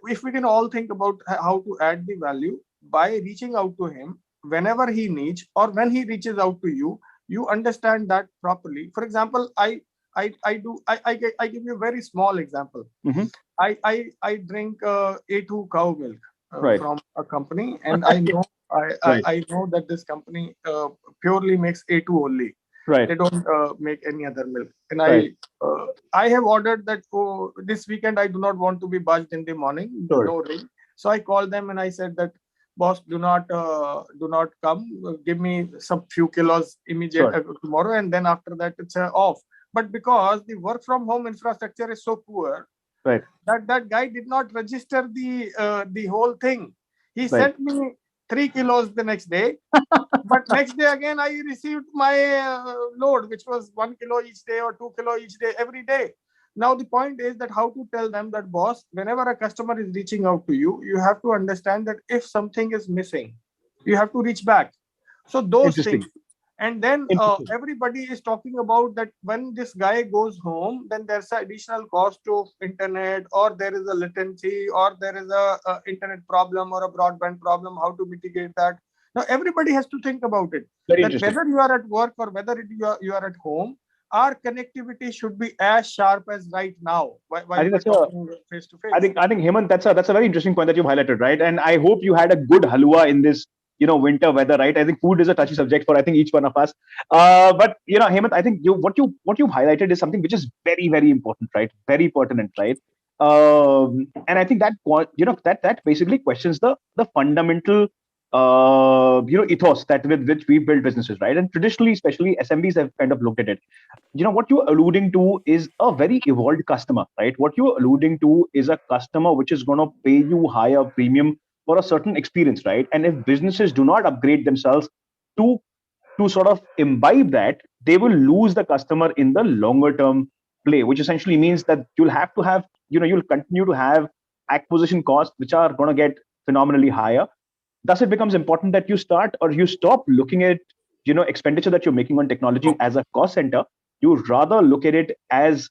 If we can all think about how to add the value by reaching out to him whenever he needs, or when he reaches out to you, you understand that properly. For example, I give you a very small example. Mhm. I drink A2 cow milk Right. from a company, and I know Right. I know that this company purely makes A2 only. Right. They don't make any other milk. And Right. I have ordered that this weekend I do not want to be buzzed in the morning. Sure. No ring. So I called them and I said that, boss, do not come. Give me some few kilos immediate tomorrow, and then after that it's off. But because the work from home infrastructure is so poor, Right. that guy did not register the whole thing. He Right. sent me 3 kilos the next day, but next day again I received my load, which was 1 kilo each day or 2 kilo each day every day. Now the point is that how to tell them that, boss, whenever a customer is reaching out to you, you have to understand that if something is missing, you have to reach back. So those Interesting. things. And then Interesting. everybody is talking about that when this guy goes home, then there's an additional cost of internet, or there is a latency, or there is a internet problem or a broadband problem, how to mitigate that. Now everybody has to think about it. Very That interesting. whether you are at work or whether you are at home, our connectivity should be as sharp as right now while I think we're that's a talking face to face. I think Hemant, that's a very interesting point that you've highlighted, right? And I hope you had a good halwa in this, winter weather, right? I think food is a touchy subject for I think each one of us. But Hemant, I think what you've highlighted is something which is very, very important, right? Very pertinent, right? And I think that that basically questions the fundamental ethos that with which we build businesses, right? And traditionally, especially SMBs have kind of looked at it. What you're alluding to is a very evolved customer, right? What you're alluding to is a customer which is going to pay you higher premium for a certain experience, right? And if businesses do not upgrade themselves to sort of imbibe that, they will lose the customer in the longer term play, which essentially means that you'll have to have, you'll continue to have acquisition costs which are going to get phenomenally higher. Thus, it becomes important that you start or you stop looking at expenditure that you're making on technology as a cost center. You rather look at it as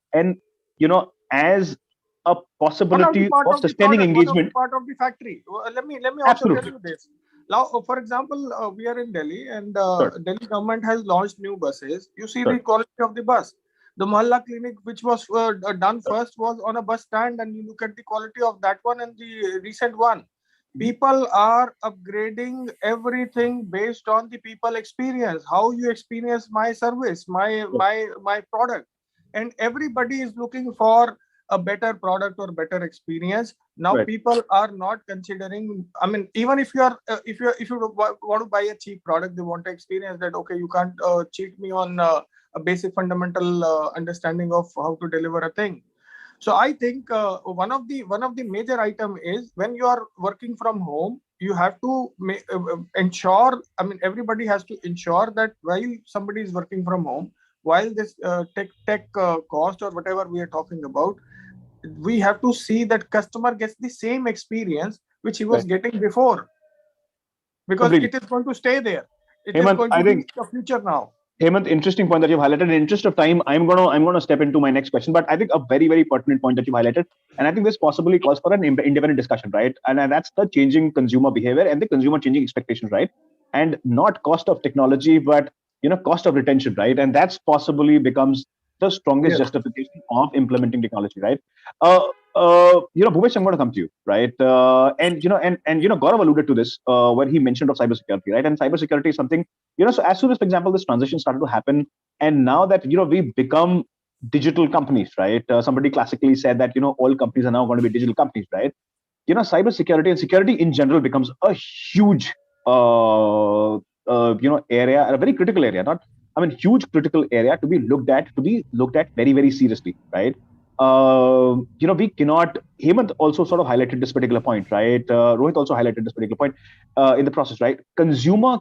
as a possibility of sustaining engagement. Part of the factory. Let me also Absolutely. tell you this. Now, for example, we are in Delhi, and Sure. Delhi government has launched new buses. You see Sure. the quality of the bus. The Mohalla clinic, which was done first, was on a bus stand, and you look at the quality of that one and the recent one. People are upgrading everything based on the people experience, how you experience my service, my product, and everybody is looking for a better product or better experience. Now Right. people are not considering, I mean, even if you are if you want to buy a cheap product, they want to experience that, okay, you can't cheat me on a basic fundamental understanding of how to deliver a thing. So I think one of the major item is when you are working from home, you have to ensure. I mean, everybody has to ensure that while somebody is working from home, while this tech cost or whatever we are talking about, we have to see that customer gets the same experience which he was Right. getting before, because Completely. it is going to stay there. It Hemant, is going I to be think- the future now. Hemant, interesting point that you've highlighted. In interest of time, I'm gonna step into my next question, but I think a very, very pertinent point that you've highlighted, and I think this possibly calls for an independent discussion, right? And that's the changing consumer behavior and the consumer changing expectations, right? And not cost of technology, but cost of retention, right? And that's possibly becomes the strongest justification of implementing technology, right? Bhupesh, I'm going to come to you, right? And Gaurav alluded to this when he mentioned of cybersecurity, right? And cybersecurity is something, so as soon as, for example, this transition started to happen, and now that we've become digital companies, right? Somebody classically said that all companies are now going to be digital companies, right? Cybersecurity and security in general becomes a huge area, a very critical area, huge critical area to be looked at very, very seriously, right? We cannot. Hemant also sort of highlighted this particular point, right? Rohit also highlighted this particular point in the process, right? Consumer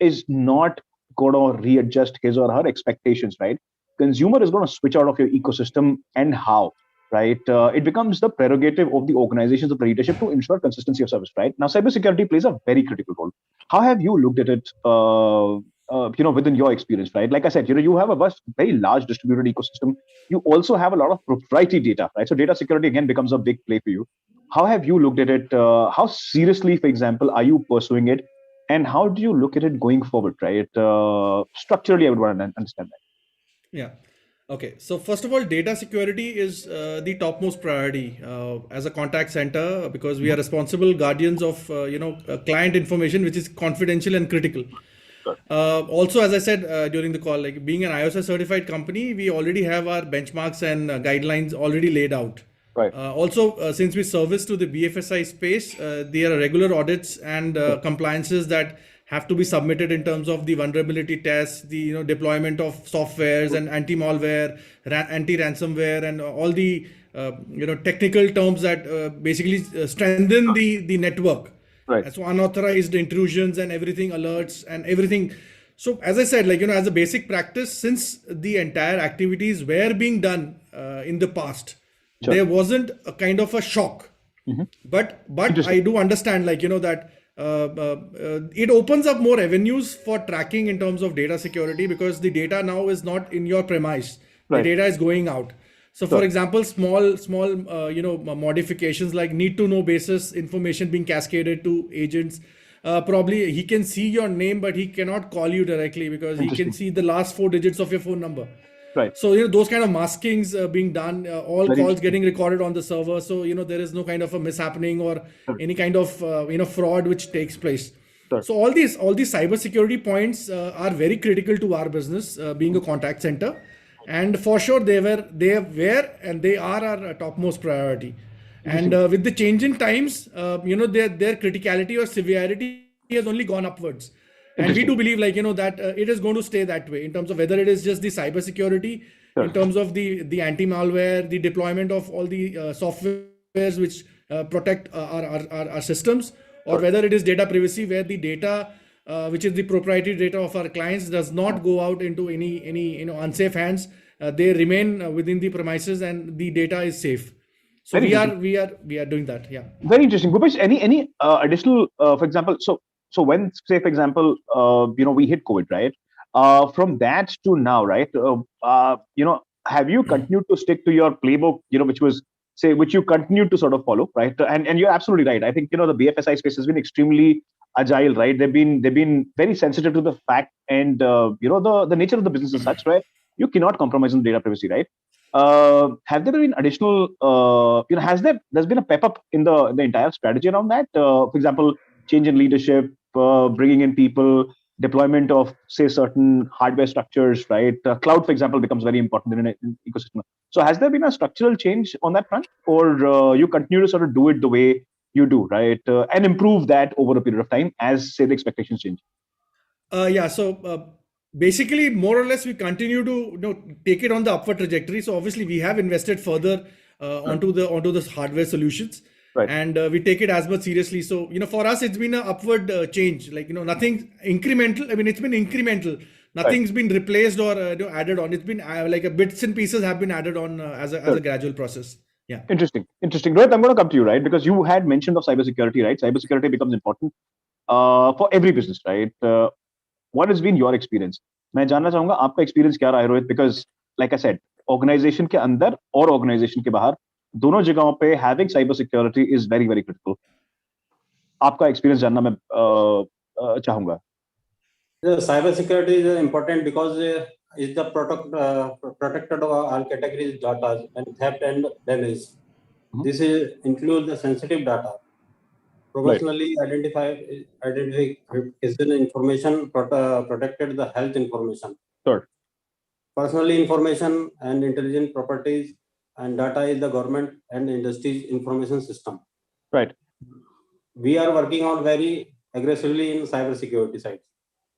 is not going to readjust his or her expectations, right? Consumer is going to switch out of your ecosystem, and how, right? It becomes the prerogative of the organizations of the leadership to ensure consistency of service, right? Now, cybersecurity plays a very critical role. How have you looked at it, within your experience, right? Like I said, you have a very large distributed ecosystem. You also have a lot of proprietary data, right? So data security again becomes a big play for you. How have you looked at it? How seriously, for example, are you pursuing it? And how do you look at it going forward, right? Structurally, I would want to understand that. Yeah. Okay. So first of all, data security is the topmost priority as a contact center, because we are responsible guardians of client information, which is confidential and critical. Also, as I said during the call, like being an ISO certified company, we already have our benchmarks and guidelines already laid out. Right. Also, since we service to the BFSI space, there are regular audits and compliances that have to be submitted in terms of the vulnerability tests, the deployment of softwares and anti-malware, anti-ransomware, and all the technical terms that basically strengthen the network. Right. So unauthorized intrusions and everything, alerts and everything. So as I said, like as a basic practice, since the entire activities were being done in the past, Sure. there wasn't a kind of a shock. But I do understand, like that it opens up more avenues for tracking in terms of data security, because the data now is not in your premise. The Right. data is going out. So, for example, small modifications like need to know basis information being cascaded to agents. Probably he can see your name, but he cannot call you directly because he can see the last 4 digits of your phone number. Right. So those kind of maskings being done, all Very calls getting recorded on the server. So there is no kind of a mishappening or any kind of fraud which takes place. Sure. So all these cybersecurity points are very critical to our business, being a contact center, and for sure they were and they are our topmost priority. And with the change in times, their criticality or severity has only gone upwards. And we do believe, like that it is going to stay that way in terms of whether it is just the cybersecurity, in terms of the anti-malware, the deployment of all the softwares which protect our systems, or whether it is data privacy, where the data which is the proprietary data of our clients does not go out into any unsafe hands. They remain within the premises and the data is safe. So we are doing that. Yeah. Very interesting. Bhupesh, any additional, for example, so when, say, for example, we hit COVID, right? From that to now, right? Have you continued to stick to your playbook, which you continued to sort of follow, right? And you're absolutely right. I think the BFSI space has been extremely agile, right? They've been very sensitive to the fact and the nature of the business is such, right? You cannot compromise on data privacy, right? Have there been additional, there's been a pep up in the entire strategy around that? For example, change in leadership, bringing in people, deployment of, say, certain hardware structures, right? Cloud, for example, becomes very important in an ecosystem. So has there been a structural change on that front, or you continue to sort of do it the way you do, right? And improve that over a period of time as, say, the expectations change? So basically, more or less, we continue to take it on the upward trajectory. So obviously, we have invested further onto the hardware solutions, right. And we take it as much seriously. So for us, it's been an upward change. Like nothing incremental. I mean, it's been incremental. Nothing's been replaced or added on. It's been like a bits and pieces have been added on as a gradual process. Yeah. Interesting. Rohit, I'm going to come to you, right? Because you had mentioned of cybersecurity, right? Cybersecurity becomes important for every business, right? What has been your experience? मैं जानना चाहूंगा आपका experience क्या रहा है Rohit, because like I said organisation के अंदर और ऑर्गेनाइजेशन के बाहर दोनों जगहों पे having cyber security is very very critical. आपका एक्सपीरियंस जानना मैं चाहूंगा. Cyber security is important because it's the protected of all categories data and theft and damage. This includes the sensitive data, professionally identification information, protected the health information. Sure. Personal information and intelligent properties and data is the government and industry's information system. Right. We are working on very aggressively in cyber security side,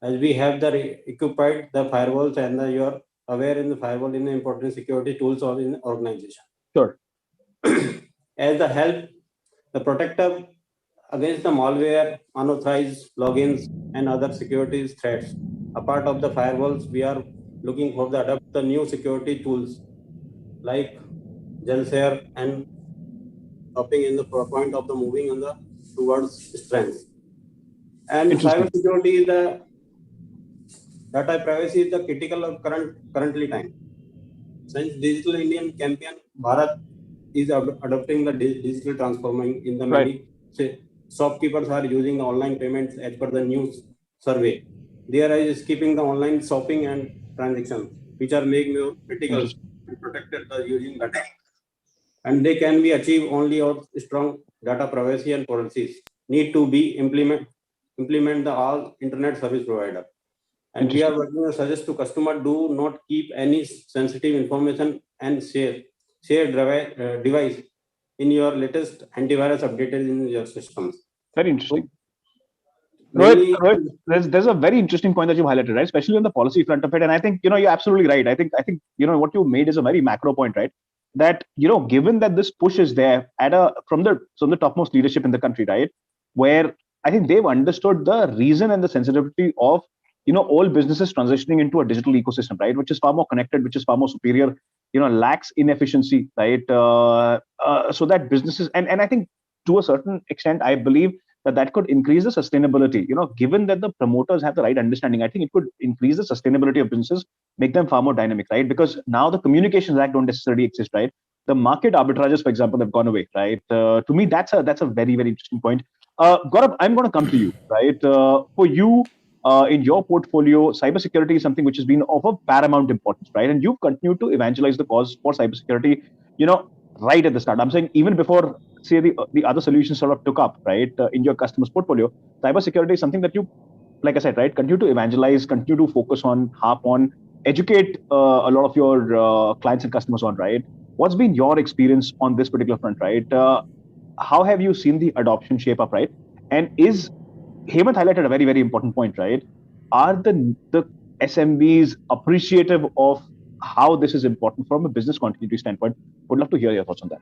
as we have equipped the firewalls and you are aware in the firewall in the important security tools or in organization. Sure. As the help, the protector against the malware, unauthorized logins, and other security threats. A part of the firewalls, we are looking for adopt the new security tools like Gelshare and stopping in the point of the moving on the towards strength. And cyber security is the data privacy is the critical of currently time. Since Digital Indian Campaign, Bharat is adopting the digital transforming in the many shopkeepers are using the online payments as per the new survey. They are skipping the online shopping and transactions, which are making you critical and protected the using data. And they can be achieved only of strong data privacy and policies need to be implement the all internet service provider. And we are working to suggest to customer do not keep any sensitive information and share device in your latest antivirus updated in your systems. Very interesting. So, mainly, Rohit, there's a very interesting point that you highlighted, right? Especially on the policy front of it. And I think, you're absolutely right. I think, what you made is a very macro point, right? That, given that this push is there from the topmost leadership in the country, right? Where I think they've understood the reason and the sensitivity of, all businesses transitioning into a digital ecosystem, right? Which is far more connected, which is far more superior, lacks inefficiency, right? So that businesses, and I think to a certain extent, I believe that could increase the sustainability. Given that the promoters have the right understanding, I think it could increase the sustainability of businesses, make them far more dynamic, right? Because now the Communications Act don't necessarily exist, right? The market arbitrages, for example, have gone away, right? To me, that's a very, very interesting point. Gaurav, I'm going to come to you, right? For you, in your portfolio, cybersecurity is something which has been of a paramount importance, right? And you've continued to evangelize the cause for cybersecurity, right at the start. I'm saying even before, say, the other solutions sort of took up, right, in your customers' portfolio, cybersecurity is something that you, like I said, right, continue to evangelize, continue to focus on, harp on, educate a lot of your clients and customers on, right? What's been your experience on this particular front, right? How have you seen the adoption shape up, right? And Hemant highlighted a very, very important point, right? Are the SMBs appreciative of how this is important from a business continuity standpoint? Would love to hear your thoughts on that.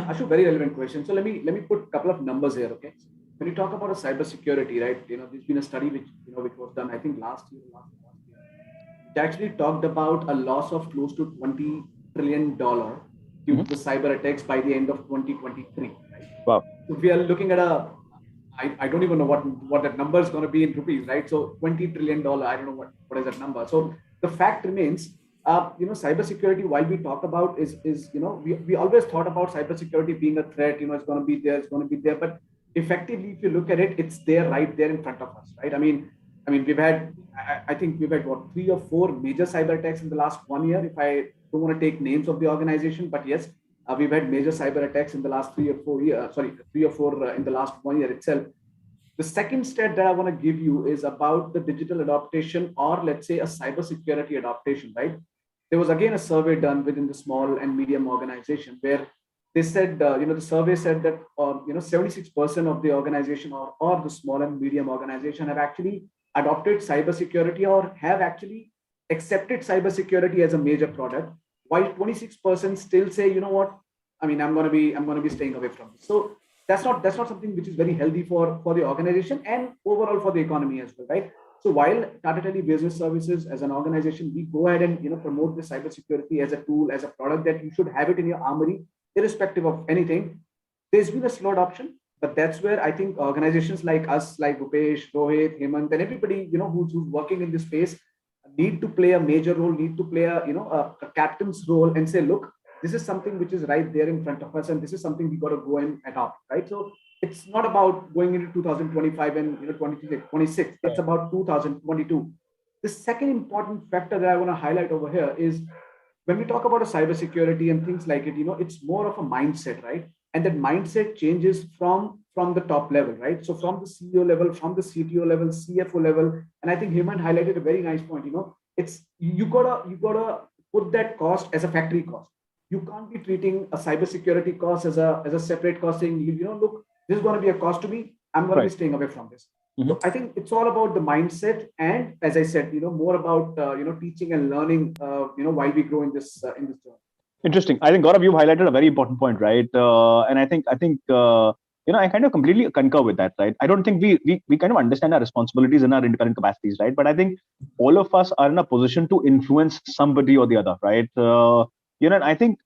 Ashu, very relevant question. So let me put a couple of numbers here, okay? When you talk about a cybersecurity, right? There's been a study which was done, I think last year. It actually talked about a loss of close to $20 trillion due to the cyber attacks by the end of 2023. Right? Wow. So if we are looking at I don't even know what that number is going to be in rupees, right? So $20 trillion, I don't know what is that number. So the fact remains, cybersecurity, while we talk about is we always thought about cybersecurity being a threat, it's going to be there, but effectively, if you look at it, it's there right there in front of us, right? I mean, I think we've had what 3 or 4 major cyber attacks in the last 1 year. If I don't want to take names of the organization, but yes, we've had major cyber attacks in the last 3 or 4 years. 3 or 4 in the last 1 year itself. The second stat that I want to give you is about the digital adaptation, or let's say a cybersecurity adaptation, right? There was again a survey done within the small and medium organization where they said, the survey said that, 76% of the organization or the small and medium organization have actually adopted cybersecurity or have actually accepted cybersecurity as a major product, while 26% still say, you know what, I mean, I'm going to be staying away from this. So that's not something which is very healthy for the organization and overall for the economy as well, right? So while Tata Tele Business Services as an organization, we go ahead and promote the cybersecurity as a tool, as a product that you should have it in your armory, irrespective of anything. There's been a slow adoption, but that's where I think organizations like us, like Bhupesh, Rohit, Hemant, and everybody who's working in this space need to play a major role, need to play a captain's role and say, look, this is something which is right there in front of us, and this is something we got to go and adopt, right? So it's not about going into 2025 and 26. It's about 2022. The second important factor that I want to highlight over here is when we talk about a cybersecurity and things like it, it's more of a mindset, right? And that mindset changes from the top level, right? So from the CEO level, from the CTO level, CFO level, and I think Hemant highlighted a very nice point. It's you gotta put that cost as a factory cost. You can't be treating a cybersecurity cost as a separate cost, saying, look, this is going to be a cost to me. I'm going to be staying away from this. So I think it's all about the mindset, and as I said, more about teaching and learning, while we grow in this journey. Interesting. I think Gaurav, you've highlighted a very important point, right? And I think I kind of completely concur with that, right? I don't think we kind of understand our responsibilities in our independent capacities, right? But I think all of us are in a position to influence somebody or the other, right? And I think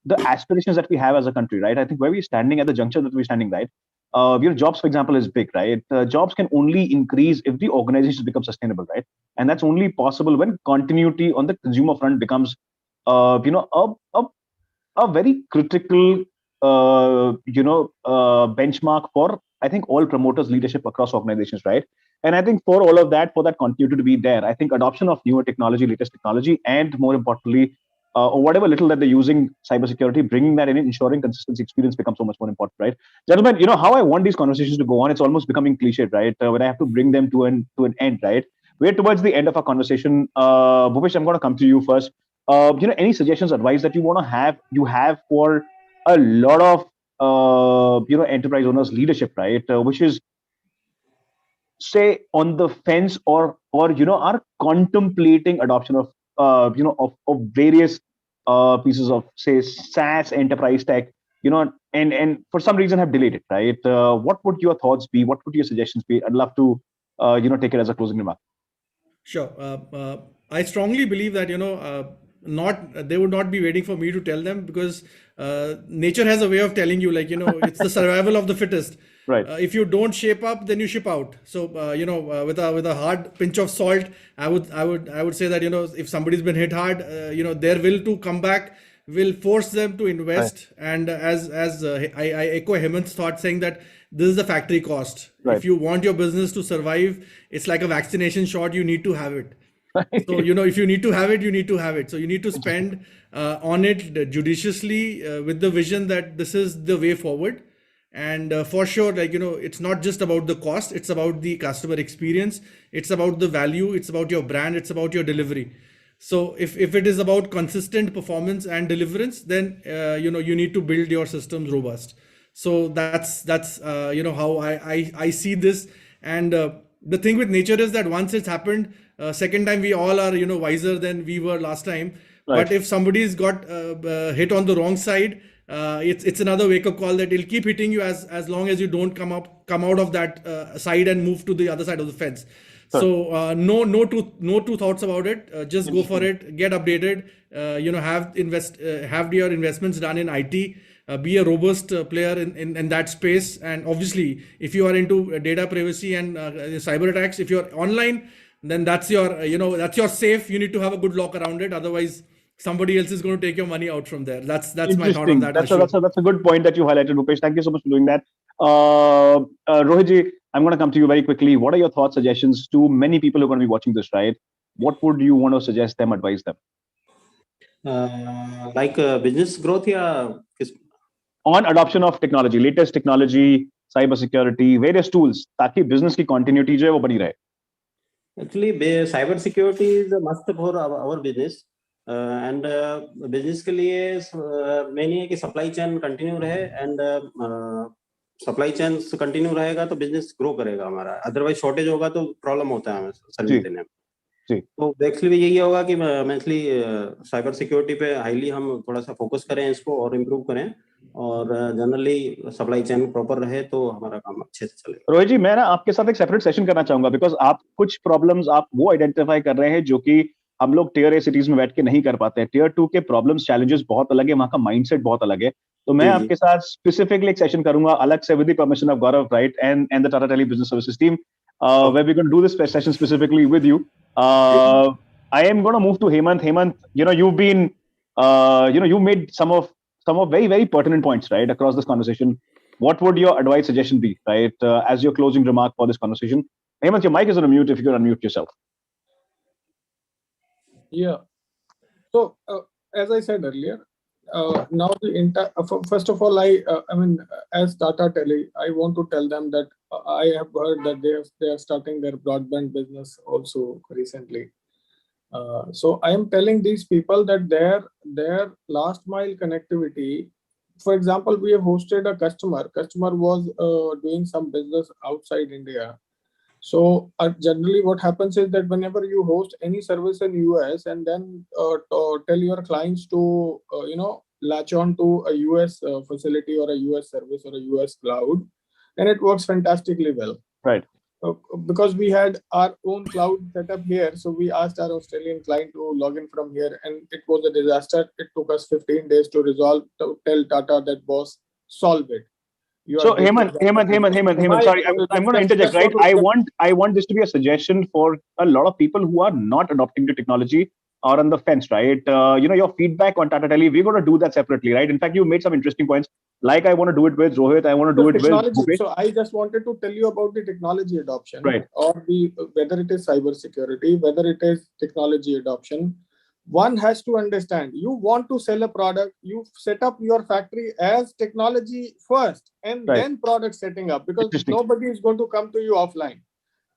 the aspirations that we have as a country, right? I think where we're standing at the juncture that we're standing, right? Jobs, for example, is big, right? Jobs can only increase if the organizations become sustainable, right? And that's only possible when continuity on the consumer front becomes, a very critical, benchmark for, I think, all promoters' leadership across organizations, right? And I think for all of that, for that continuity to be there, I think adoption of newer technology, latest technology, and more importantly, or whatever little that they're using cybersecurity, bringing that in, ensuring consistency experience becomes so much more important, right? Gentlemen, how I want these conversations to go on, it's almost becoming cliched, right? When I have to bring them to an end, right? we're towards the end of our conversation. Bhupesh, I'm going to come to you first. Any suggestions, advice that you have for a lot of enterprise owners, leadership, right? Which is say on the fence or are contemplating adoption of of various pieces of say SaaS enterprise tech, and for some reason have delayed it, right? What would your thoughts be? What would your suggestions be? I'd love to take it as a closing remark. Sure. I strongly believe that not they would not be waiting for me to tell them, because nature has a way of telling you, like, it's the survival of the fittest. Right. If you don't shape up, then you ship out. So with a hard pinch of salt, I would say that if somebody's been hit hard, their will to come back will force them to invest. And as I echo Hemant's thought, saying that this is the factory cost. Right. If you want your business to survive, it's like a vaccination shot. You need to have it. So if you need to have it, you need to have it. So you need to spend on it judiciously, with the vision that this is the way forward. And for sure, like, it's not just about the cost, it's about the customer experience, it's about the value, it's about your brand, it's about your delivery. So if it is about consistent performance and deliverance, then you need to build your systems robust. So that's how I see this. And the thing with nature is that once it's happened, second time we all are wiser than we were last time. Right. But if somebody's got hit on the wrong side, it's another wake-up call that it'll keep hitting you as long as you don't come out of that side and move to the other side of the fence. So no two thoughts about it. Just go for it. Get updated. Have your investments done in IT. Be a robust player in that space. And obviously, if you are into data privacy and cyber attacks, if you're online, then that's your safe. You need to have a good lock around it. Otherwise, somebody else is going to take your money out from there. That's my thought on that. That's a good point that you highlighted, Bhupesh. Thank you so much for doing that. Rohitji, I'm going to come to you very quickly. What are your thoughts, suggestions to many people who are going to be watching this, right? What would you want to suggest them, advise them? Business growth on adoption of technology, latest technology, cyber security, various tools, ताकि business की continuity जो है वो बनी रहे. Actually, cyber security is a must for our business. And business के लिए main है कि supply chain continue रहे, and supply chain continue रहेगा तो business grow करेगा हमारा. Otherwise shortage होगा तो problem होता है हमें सर्विस देने में. तो बेसिकली यही होगा कि मेनली साइबर सिक्योरिटी पे हाईली हम थोड़ा सा फोकस करें इसको और इम्प्रूव करें, और जनरली सप्लाई चेन प्रॉपर रहे तो हमारा काम अच्छे से चलेगा. रोहित जी, मैं ना आपके साथ एक सेपरेट सेशन करना चाहूंगा, बिकॉज आप कुछ प्रॉब्लम्स आप वो आइडेंटिफाई कर रहे हैं जो कि हम लोग टियर ए सिटीज में बैठ के नहीं कर पाते हैं. टियर 2 के प्रॉब्लम्स, चैलेंजेस बहुत अलग है, वहां का माइंडसेट बहुत अलग है. तो मैं आपके साथ स्पेसिफिकली एक सेशन करूंगा अलग से with the permission of Gaurav, right, and the Tata tele business services team, where we're going to do this session specifically with you. I am going to move to Hemant. Hemant, you've been, you made some of very, very pertinent points, right, across this conversation. What would your advice, suggestion be, right, as your closing remark for this conversation? Hemant, your mic is on mute. If you could unmute yourself. Yeah. So, as I said earlier, now first of all, I mean, as Tata Tele, I want to tell them that I have heard that they are starting their broadband business also recently. So I am telling these people that their last mile connectivity. For example, we have hosted a customer. Customer was doing some business outside India. So generally what happens is that whenever you host any service in US and then tell your clients to latch on to a US facility or a US service or a US cloud, and it works fantastically well. Right. Because we had our own cloud set up here, so we asked our Australian client to log in from here, and it was a disaster. It took us 15 days to resolve, to tell Tata that, boss, solve it. So Hemant, sorry, I'm going to interject, right? I want this to be a suggestion for a lot of people who are not adopting the technology or on the fence, right? Your feedback on Tata Tele, we're going to do that separately, right? In fact, you made some interesting points. Like I want to do it with Rohit, I want to do it with Bhupesh. So I just wanted to tell you about the technology adoption, right? Or whether it is cyber security, whether it is technology adoption. One has to understand, you want to sell a product, you set up your factory as technology first and then product setting up, because nobody is going to come to you offline.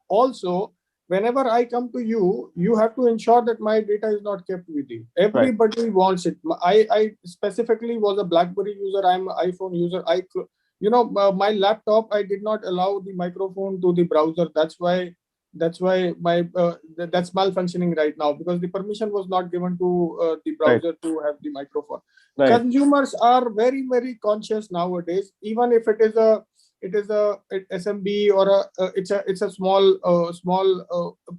Also, whenever I come to you, you have to ensure that my data is not kept with you. Everybody wants it. I specifically was a BlackBerry user. I'm an iPhone user. My laptop, I did not allow the microphone to the browser. That's why that's malfunctioning right now, because the permission was not given to the browser to have the microphone. Consumers are very, very conscious nowadays. Even if it is a SMB or it's a small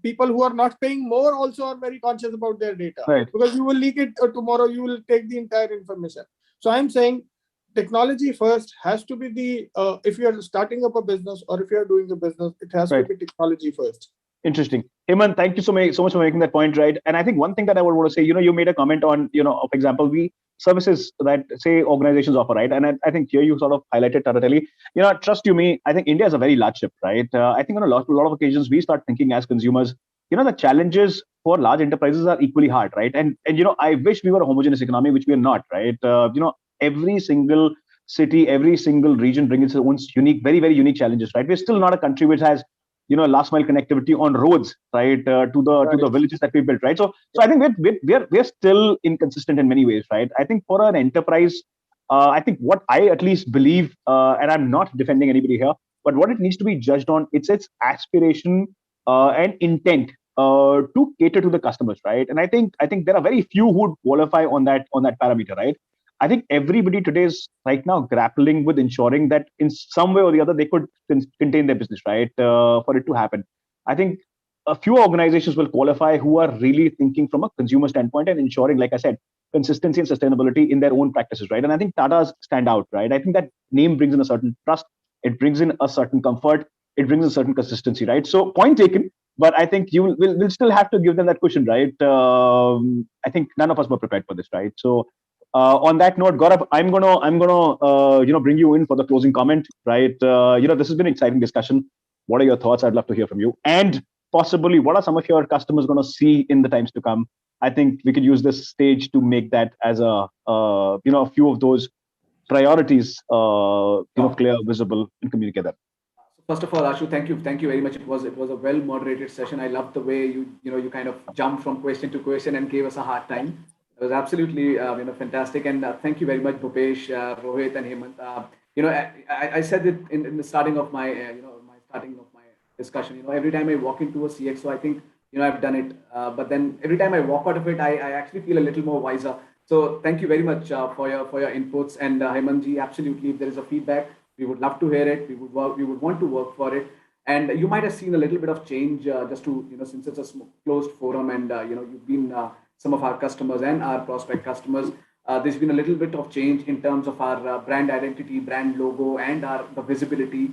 people who are not paying more also are very conscious about their data, because you will leak it tomorrow, you will take the entire information. So I'm saying technology first has to be the if you are starting up a business or if you are doing a business, it has to be technology first. Interesting. Hemant, thank you so much for making that point, right? And I think one thing that I would want to say, you made a comment on, for example, the services that, say, organizations offer, right? And I think here you sort of highlighted Tata Tele. Trust you me, I think India is a very large ship, right? I think on a lot of occasions, we start thinking as consumers, the challenges for large enterprises are equally hard, right? And I wish we were a homogeneous economy, which we are not, right? Every single city, every single region brings its own unique, very, very unique challenges, right? We're still not a country which has last mile connectivity on roads, right, to the villages that we built, right? So I think we're still inconsistent in many ways, right? I think for an enterprise, I think what I at least believe, and I'm not defending anybody here, but what it needs to be judged on, it's aspiration and intent to cater to the customers, right? And I think there are very few who would qualify on that parameter, right? I think everybody today is right now grappling with ensuring that in some way or the other they could contain their business, right? For it to happen. I think a few organizations will qualify who are really thinking from a consumer standpoint and ensuring, like I said, consistency and sustainability in their own practices, right? And I think Tata's stand out, right? I think that name brings in a certain trust, it brings in a certain comfort, it brings in a certain consistency, right? So point taken, but I think we'll still have to give them that cushion, right? I think none of us were prepared for this, right? So on that note, Gaurav, I'm gonna bring you in for the closing comment, right? This has been an exciting discussion. What are your thoughts? I'd love to hear from you. And possibly, what are some of your customers going to see in the times to come? I think we could use this stage to make that as a few of those priorities, clear, visible, and communicate that. First of all, Ashu, thank you very much. It was a well moderated session. I love the way you kind of jumped from question to question and gave us a hard time. It was absolutely fantastic, and thank you very much, Bhupesh, Rohit, and Hemant. I said it in the starting of my discussion. Every time I walk into a CXO, I think I've done it, but then every time I walk out of it, I actually feel a little more wiser. So thank you very much for your inputs, and Hemantji, absolutely. If there is a feedback, we would love to hear it. We would want to work for it. And you might have seen a little bit of change just to since it's a closed forum, and you've been some of our customers and our prospect customers. There's been a little bit of change in terms of our brand identity, brand logo, and the visibility.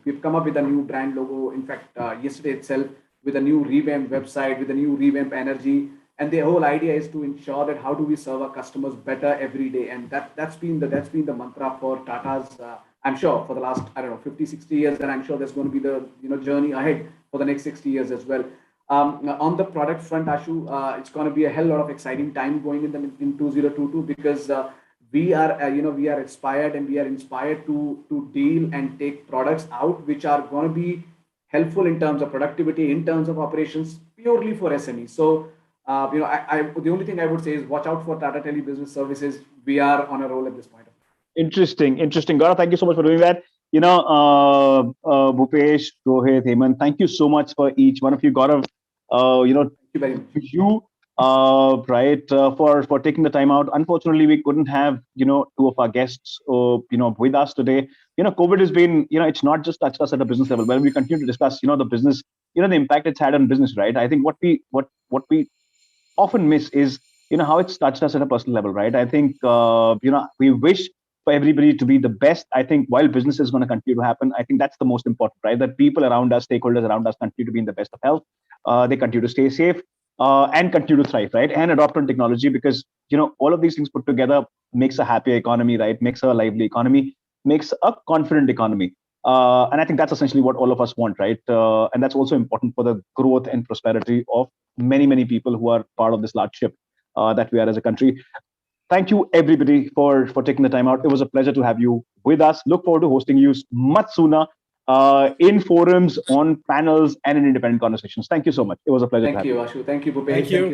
We've come up with a new brand logo. In fact, yesterday itself, with a new revamped website, with a new revamped energy. And the whole idea is to ensure that how do we serve our customers better every day. And that's been the mantra for Tata's. I'm sure for the last 50, 60 years, and I'm sure there's going to be the journey ahead for the next 60 years as well. On the product front, Ashu, it's going to be a hell lot of exciting time going in 2022, because we are inspired and we are inspired to deal and take products out which are going to be helpful in terms of productivity, in terms of operations, purely for SMEs. So the only thing I would say is watch out for Tata Tele Business Services. We are on a roll at this point. Interesting. Gaurav, thank you so much for doing that. Bhupesh, Rohit, Hemant, thank you so much for each one of you. Gaurav, for taking the time out. Unfortunately, we couldn't have two of our guests with us today. COVID has been it's not just touched us at a business level, but we continue to discuss the business, the impact it's had on business, right? I think what we often miss is how it's touched us at a personal level, right? I think we wish for everybody to be the best. I think while business is going to continue to happen, I think that's the most important, right? That people around us, stakeholders around us, continue to be in the best of health. They continue to stay safe and continue to thrive, right? And adopt on technology, because all of these things put together makes a happier economy, right? Makes a lively economy, makes a confident economy. And I think that's essentially what all of us want, right? And that's also important for the growth and prosperity of many, many people who are part of this large ship that we are as a country. Thank you, everybody, for taking the time out. It was a pleasure to have you with us. Look forward to hosting you much sooner in forums, on panels, and in independent conversations. Thank you so much. It was a pleasure. Thank you, Ashu. Thank you, Bhupesh. Thank you.